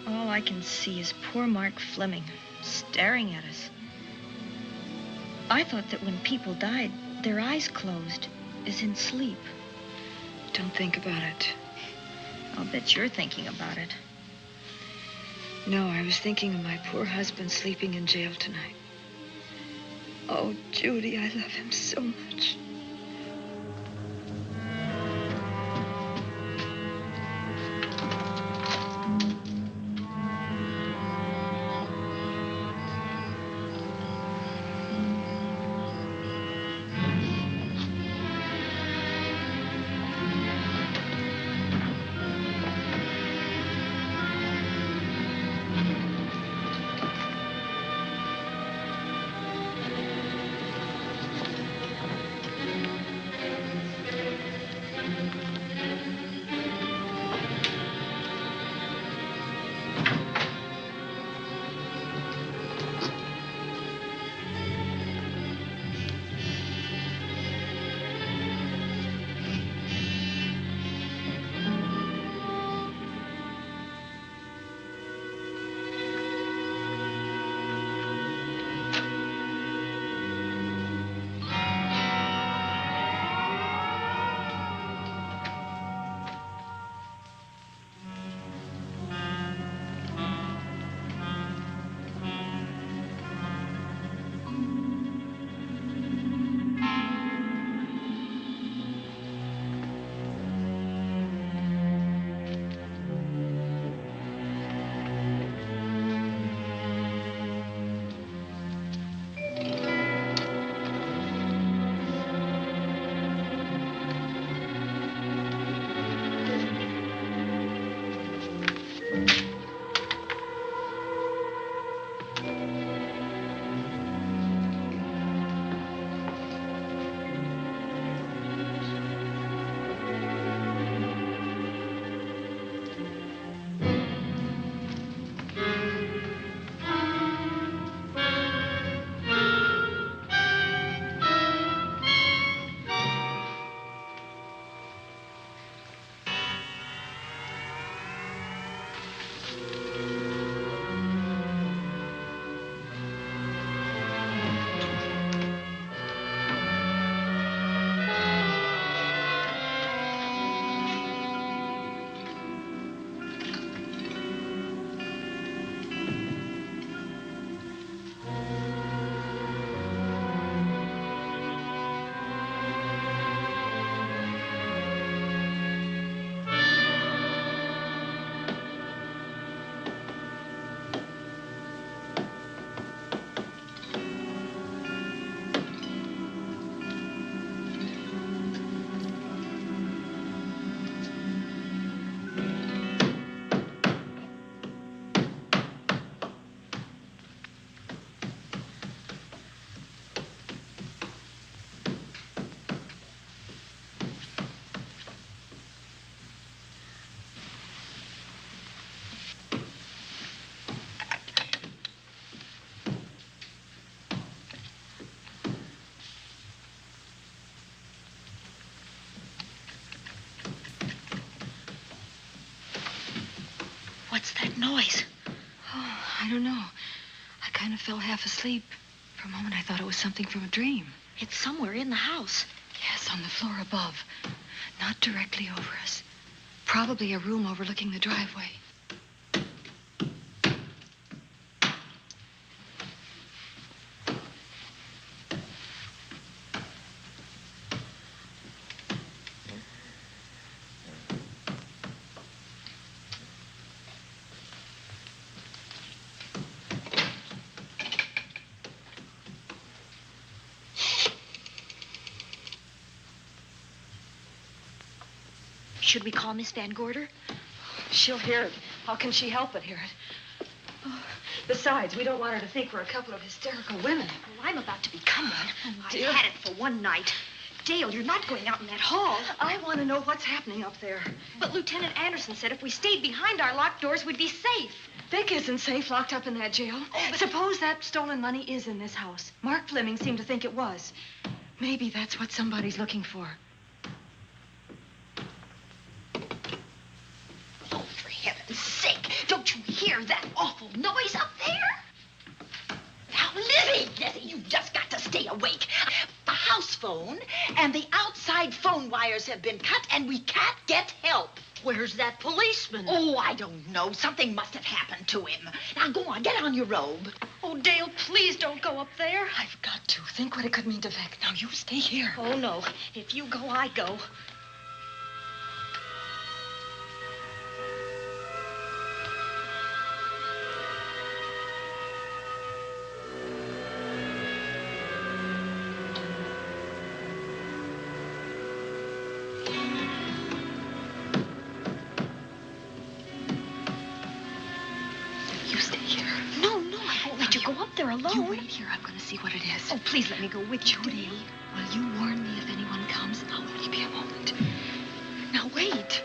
All I can see is poor Mark Fleming staring at us. I thought that when people died, their eyes closed, as in sleep. Don't think about it. I'll bet you're thinking about it. No, I was thinking of my poor husband sleeping in jail tonight. Oh, Judy, I love him so much. I don't know. I kind of fell half asleep. For a moment, I thought it was something from a dream. It's somewhere in the house. Yes, on the floor above. Not directly over us. Probably a room overlooking the driveway. Should we call Miss Van Gorder? She'll hear it. How can she help but hear it? Oh, besides, we don't want her to think we're a couple of hysterical women. Well, I'm about to become one. Oh, I dear. had it for one night. Dale, you're not going out in that hall. I want to know what's happening up there. But Lieutenant Anderson said if we stayed behind our locked doors, we'd be safe. Vic isn't safe locked up in that jail. Suppose that stolen money is in this house. Mark Fleming seemed to think it was. Maybe that's what somebody's looking for. Oh, for heaven's sake, don't you hear that awful noise up there? Now, Lizzie, you've just got to stay awake. The house phone and the outside phone wires have been cut, and we can't get help. Where's that policeman? Oh, I don't know. Something must have happened to him. Now, go on, get on your robe. Oh, Dale, please don't go up there. I've got to. Think what it could mean to Vic. Now, you stay here. Oh, no. If you go, I go. Alone. You wait here. I'm going to see what it is. Oh, please let me go with you, Judy, will you warn me if anyone comes? I'll only be a moment. Now, wait.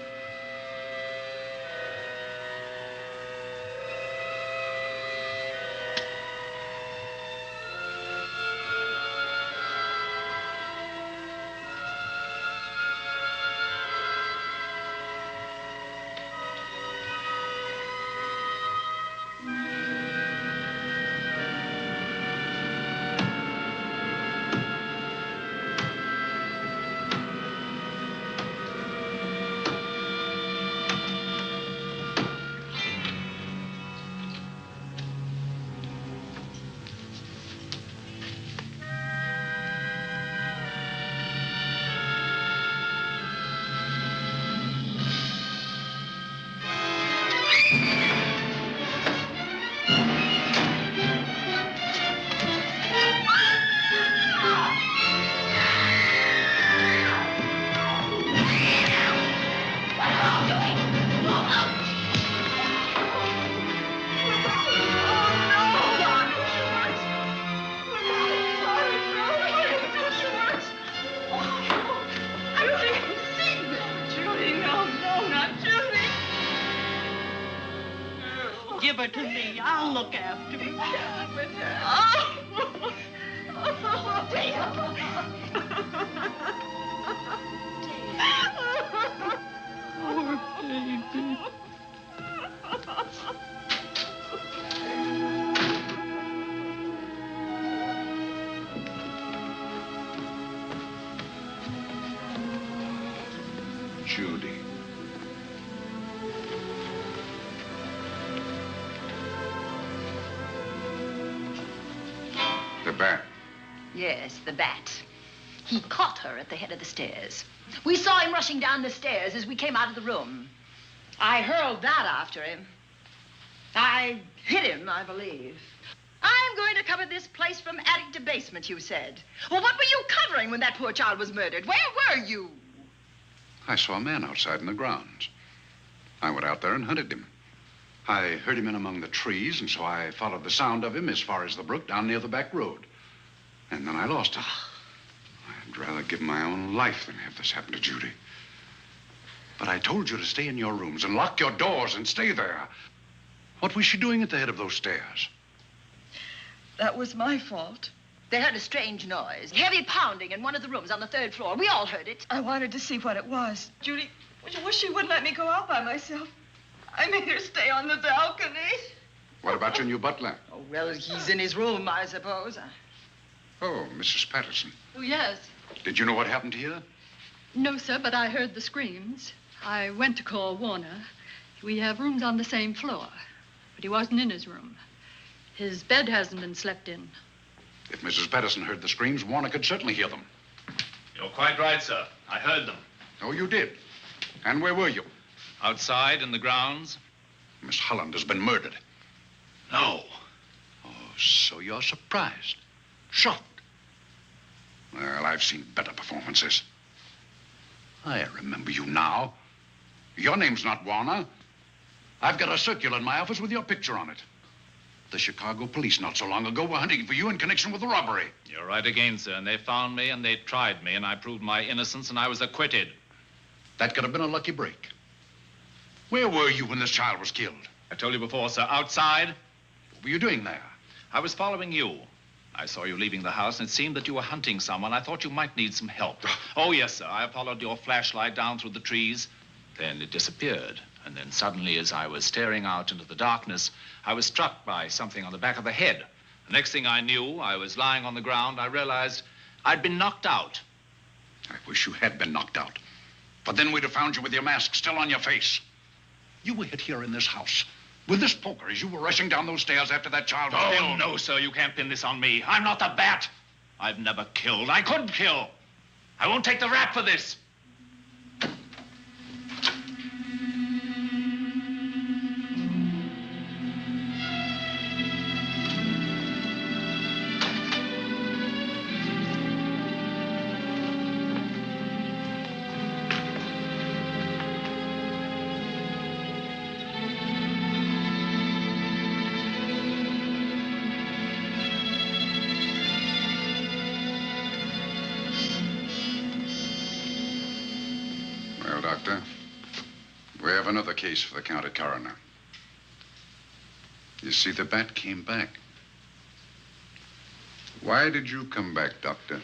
Give her to me. I'll look after her. Poor baby. Judy. The bat. Yes, the bat. He caught her at the head of the stairs. We saw him rushing down the stairs as we came out of the room. I hurled that after him. I hit him, I believe. I'm going to cover this place from attic to basement, you said. Well, what were you covering when that poor child was murdered? Where were you? I saw a man outside in the grounds. I went out there and hunted him. I heard him in among the trees, and so I followed the sound of him as far as the brook down near the back road. And then I lost him. I'd rather give my own life than have this happen to Judy. But I told you to stay in your rooms and lock your doors and stay there. What was she doing at the head of those stairs? That was my fault. They heard a strange noise. Heavy pounding in one of the rooms on the 3rd floor. We all heard it. I wanted to see what it was. Judy, I wish she wouldn't let me go out by myself. I made her stay on the balcony. What about your new butler? Oh, well, he's in his room, I suppose. Oh, Mrs. Patterson. Oh, yes. Did you know what happened here? No, sir, but I heard the screams. I went to call Warner. We have rooms on the same floor, but he wasn't in his room. His bed hasn't been slept in. If Mrs. Patterson heard the screams, Warner could certainly hear them. You're quite right, sir. I heard them. Oh, you did? And where were you? Outside in the grounds. Miss Holland has been murdered. No. Oh, so you're surprised. Shocked. Well, I've seen better performances. I remember you now. Your name's not Warner. I've got a circular in my office with your picture on it. The Chicago police not so long ago were hunting for you in connection with the robbery. You're right again, sir. And they found me and they tried me and I proved my innocence and I was acquitted. That could have been a lucky break. Where were you when this child was killed? I told you before, sir. Outside. What were you doing there? I was following you. I saw you leaving the house, and it seemed that you were hunting someone. I thought you might need some help. Oh, yes, sir. I followed your flashlight down through the trees. Then it disappeared. And then suddenly, as I was staring out into the darkness, I was struck by something on the back of the head. The next thing I knew, I was lying on the ground. I realized I'd been knocked out. I wish you had been knocked out. But then we'd have found you with your mask still on your face. You were hit here in this house with this poker as you were rushing down those stairs after that child was killed. Oh, no, sir. You can't pin this on me. I'm not the bat. I've never killed. I couldn't kill. I won't take the rap for this. Doctor. We have another case for the county coroner. You see, the bat came back. Why did you come back, Doctor?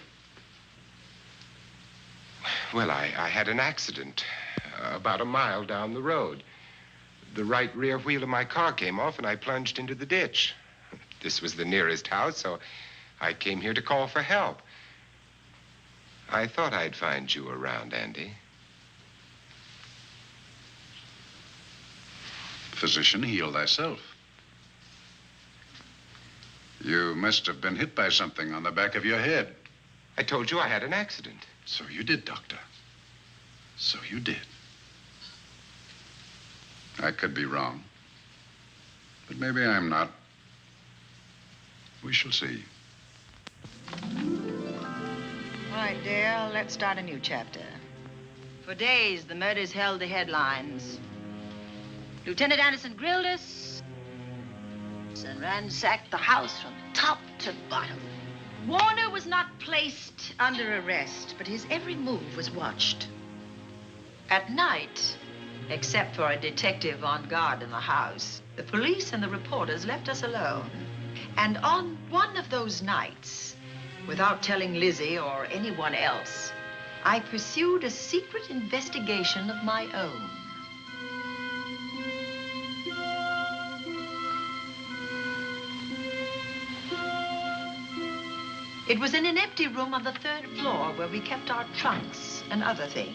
Well, I had an accident about a mile down the road. The right rear wheel of my car came off, and I plunged into the ditch. This was the nearest house, so I came here to call for help. I thought I'd find you around, Andy. Physician, heal thyself. You must have been hit by something on the back of your head. I told you I had an accident. So you did, Doctor. So you did. I could be wrong. But maybe I'm not. We shall see. All right, dear, let's start a new chapter. For days, the murders held the headlines. Lieutenant Anderson grilled us and ransacked the house from top to bottom. Warner was not placed under arrest, but his every move was watched. At night, except for a detective on guard in the house, the police and the reporters left us alone. And on one of those nights, without telling Lizzie or anyone else, I pursued a secret investigation of my own. It was in an empty room on the 3rd floor where we kept our trunks and other things.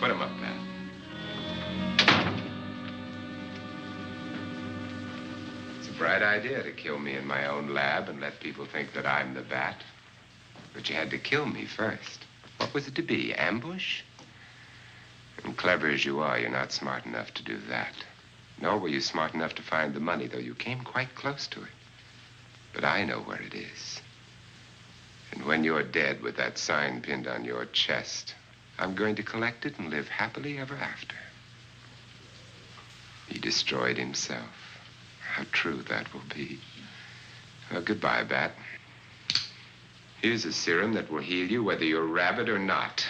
Put him up, Pat. It's a bright idea to kill me in my own lab and let people think that I'm the bat. But you had to kill me first. What was it to be, ambush? And clever as you are, you're not smart enough to do that. Nor were you smart enough to find the money, though you came quite close to it. But I know where it is. And when you're dead with that sign pinned on your chest, I'm going to collect it and live happily ever after. He destroyed himself. How true that will be. Well, goodbye, Bat. Here's a serum that will heal you whether you're rabid or not.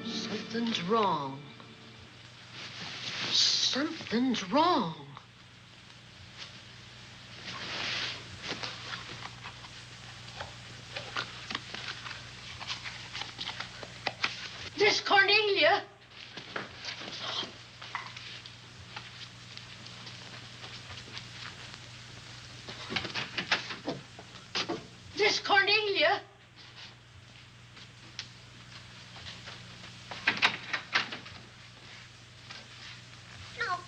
Something's wrong. Something's wrong. Miss Cornelia. Miss Cornelia. Now,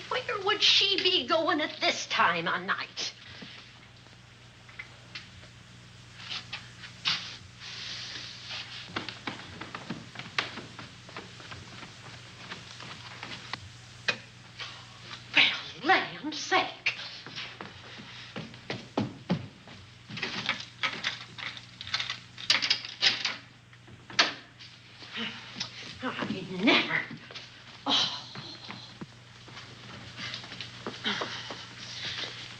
where would she be going at this time of night? Well, land's sake. I never. Oh.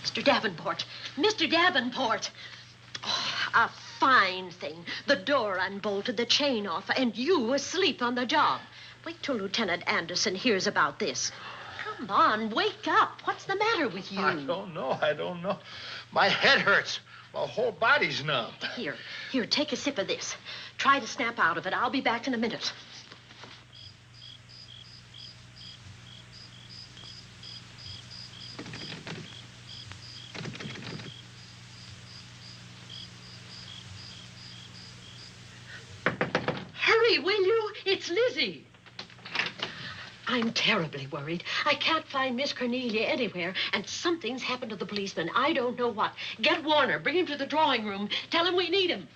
Mr. Davenport. Mr. Davenport. Oh, a fine thing. The door unbolted, the chain off, and you asleep on the job. Wait till Lieutenant Anderson hears about this. Come on, wake up. What's the matter with you? I don't know. My head hurts. My whole body's numb. Here, take a sip of this. Try to snap out of it. I'll be back in a minute. Hurry, will you? It's Lizzie. I'm terribly worried. I can't find Miss Cornelia anywhere, and something's happened to the policeman. I don't know what. Get Warner. Bring him to the drawing room. Tell him we need him.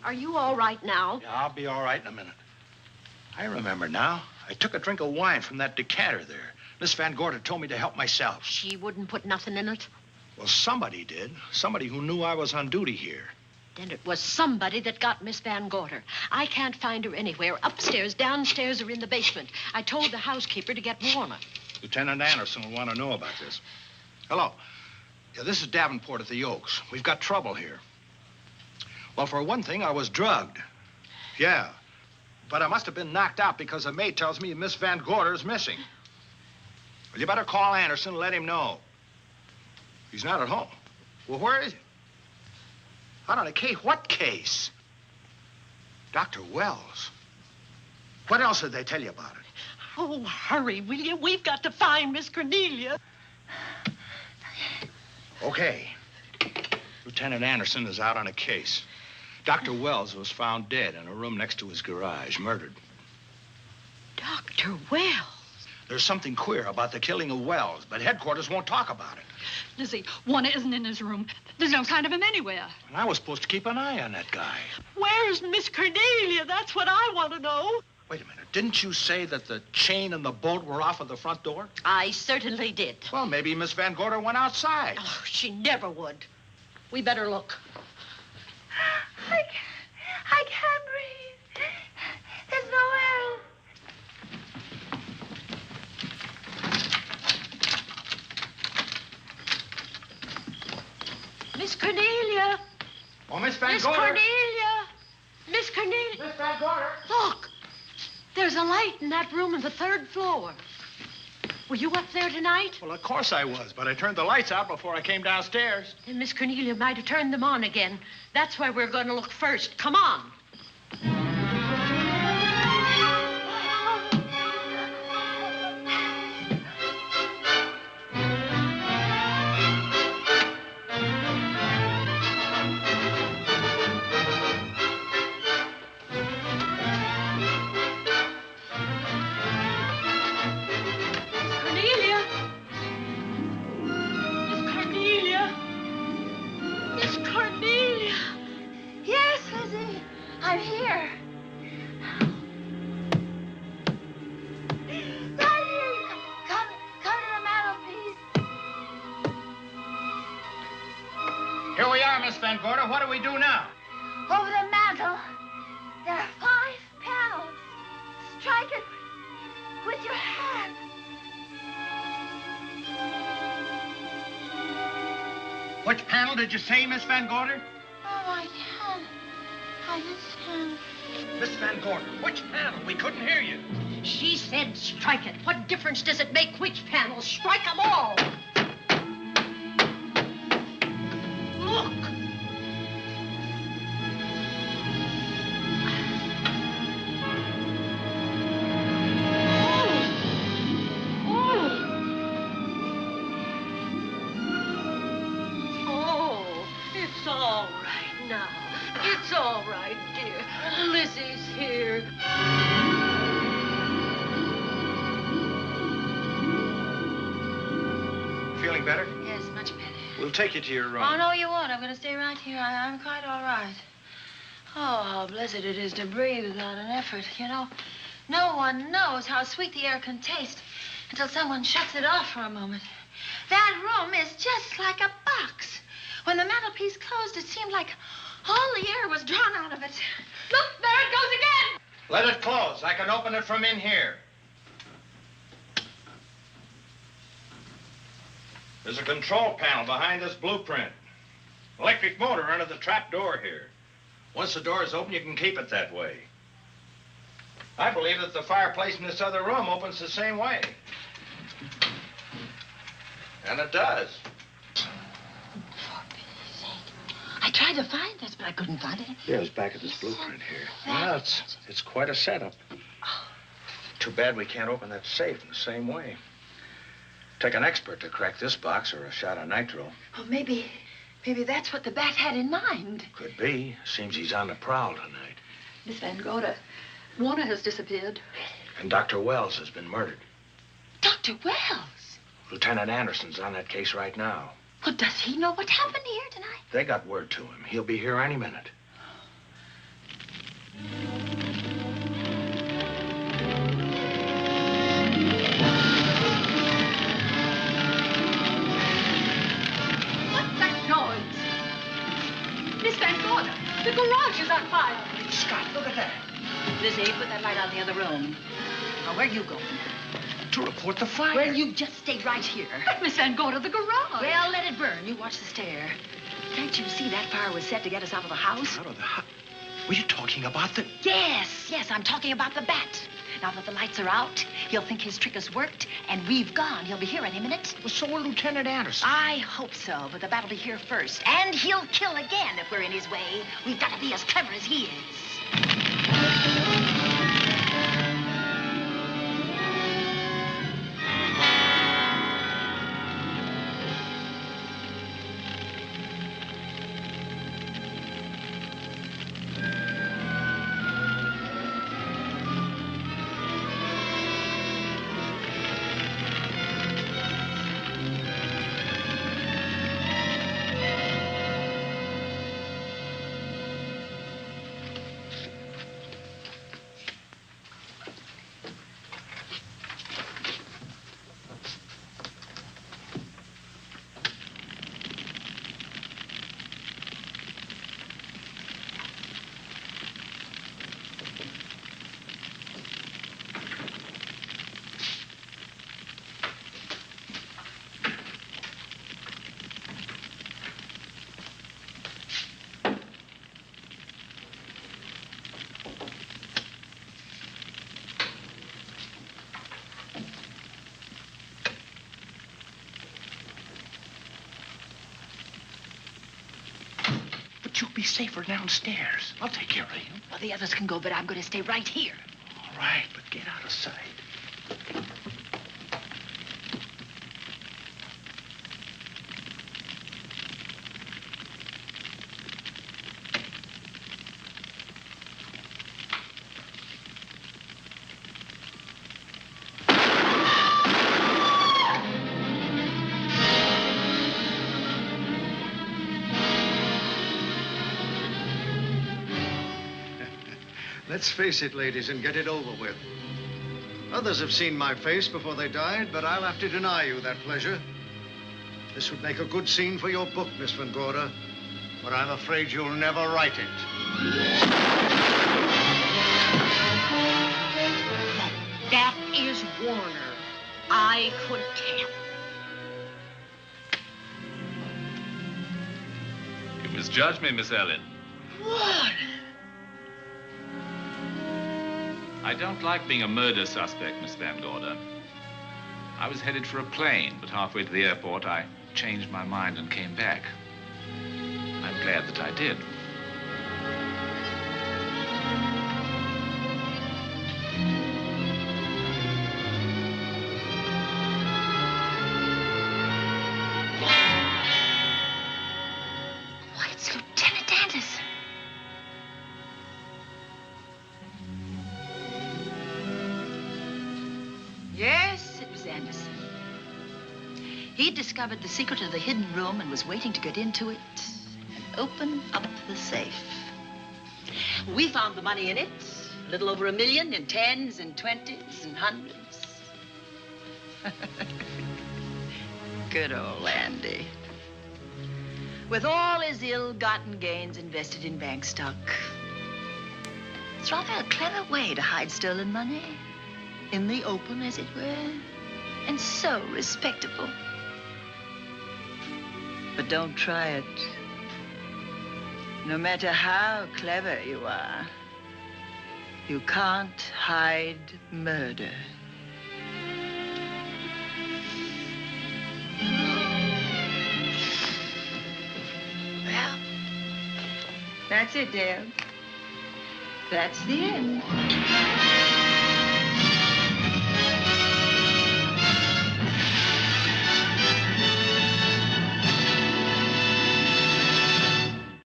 Are you all right now? Yeah, I'll be all right in a minute. I remember now. I took a drink of wine from that decanter there. Miss Van Gorder told me to help myself. She wouldn't put nothing in it? Well, somebody did. Somebody who knew I was on duty here. Then it was somebody that got Miss Van Gorder. I can't find her anywhere. Upstairs, downstairs, or in the basement. I told the housekeeper to get Warner. Lieutenant Anderson will want to know about this. Hello. Yeah, this is Davenport at the Oaks. We've got trouble here. Well, for one thing, I was drugged. Yeah. But I must have been knocked out because the maid tells me Miss Van Gorder is missing. Well, you better call Anderson and let him know. He's not at home. Well, where is he? Out on a case? What case? Dr. Wells. What else did they tell you about it? Oh, hurry, will you? We've got to find Miss Cornelia. Okay. Lieutenant Anderson is out on a case. Dr. Wells was found dead in a room next to his garage, murdered. Dr. Wells? There's something queer about the killing of Wells, but headquarters won't talk about it. Lizzie, Warner isn't in his room. There's no sign of him anywhere. And I was supposed to keep an eye on that guy. Where's Miss Cornelia? That's what I want to know. Wait a minute. Didn't you say that the chain and the bolt were off of the front door? I certainly did. Well, maybe Miss Van Gorder went outside. Oh, she never would. We better look. I can't breathe. There's no air. Miss Cornelia. Oh, Miss Van Miss Gorder. Cornelia. Miss Cornelia. Miss Van Gorder. Look. There's a light in that room on the 3rd floor. Were you up there tonight? Well, of course I was, but I turned the lights out before I came downstairs. And Miss Cornelia might have turned them on again. That's where we're going to look first. Come on. Yes, Lizzie. I'm here. Right here. Come to the mantelpiece. Here we are, Miss Van Gorder. What do we do now? Over the mantel, there are 5 panels. Strike it with your hand. Which panel did you say, Miss Van Gorder? Oh, I can't. I just can't. Miss Van Gorder, which panel? We couldn't hear you. She said strike it. What difference does it make which panel? Strike them all. Look. It's all right now. It's all right, dear. Lizzie's here. Feeling better? Yes, much better. We'll take you to your room. Oh, no, you won't. I'm going to stay right here. I'm quite all right. Oh, how blessed it is to breathe without an effort. You know, no one knows how sweet the air can taste until someone shuts it off for a moment. That room is just like a box. When the mantelpiece closed, it seemed like all the air was drawn out of it. Look, there it goes again. Let it close. I can open it from in here. There's a control panel behind this blueprint. Electric motor under the trap door here. Once the door is open, you can keep it that way. I believe that the fireplace in this other room opens the same way. And it does. I tried to find this, but I couldn't find it. Yeah, it's back at this blueprint here. Well, it's quite a setup. Too bad we can't open that safe in the same way. Take an expert to crack this box or a shot of nitro. Oh, maybe that's what the bat had in mind. Could be. Seems he's on the prowl tonight. Miss Van Gorder, Warner has disappeared. And Dr. Wells has been murdered. Dr. Wells? Lieutenant Anderson's on that case right now. Well, does he know what happened here tonight? They got word to him. He'll be here any minute. What's that noise? Miss Van Gorder, the garage is on fire. Scott, look at that. Lizzie, put that light out in the other room. Now, where are you going? to report the fire. Well, you just stay right here. But Miss Van Gorder, the garage. Well, let it burn. You watch the stair. Can't you see that fire was set to get us out of the house? Out of the house? Were you talking about the... Yes, I'm talking about the bat. Now that the lights are out, he'll think his trick has worked, and we've gone. He'll be here any minute. Well, so will Lieutenant Anderson. I hope so, but the bat will be here first. And he'll kill again if we're in his way. We've got to be as clever as he is. But you'll be safer downstairs. I'll take care of you. Well, the others can go, but I'm going to stay right here. All right, but get out of sight. Let's face it, ladies, and get it over with. Others have seen my face before they died, but I'll have to deny you that pleasure. This would make a good scene for your book, Miss Van Gorder, but I'm afraid you'll never write it. That is Warner. I could tell. You misjudged me, Miss Ellen. Warner! I don't like being a murder suspect, Miss Van Gorder. I was headed for a plane, but halfway to the airport, I changed my mind and came back. I'm glad that I did. Why, it's Lieutenant Anderson. Yes, it was Anderson. He'd discovered the secret of the hidden room and was waiting to get into it and open up the safe. We found the money in it, a little over $1 million in tens and twenties and hundreds. Good old Andy. With all his ill-gotten gains invested in bank stock. It's rather a clever way to hide stolen money. In the open, as it were, and so respectable. But don't try it. No matter how clever you are, you can't hide murder. Well, that's it, Dale. That's the end.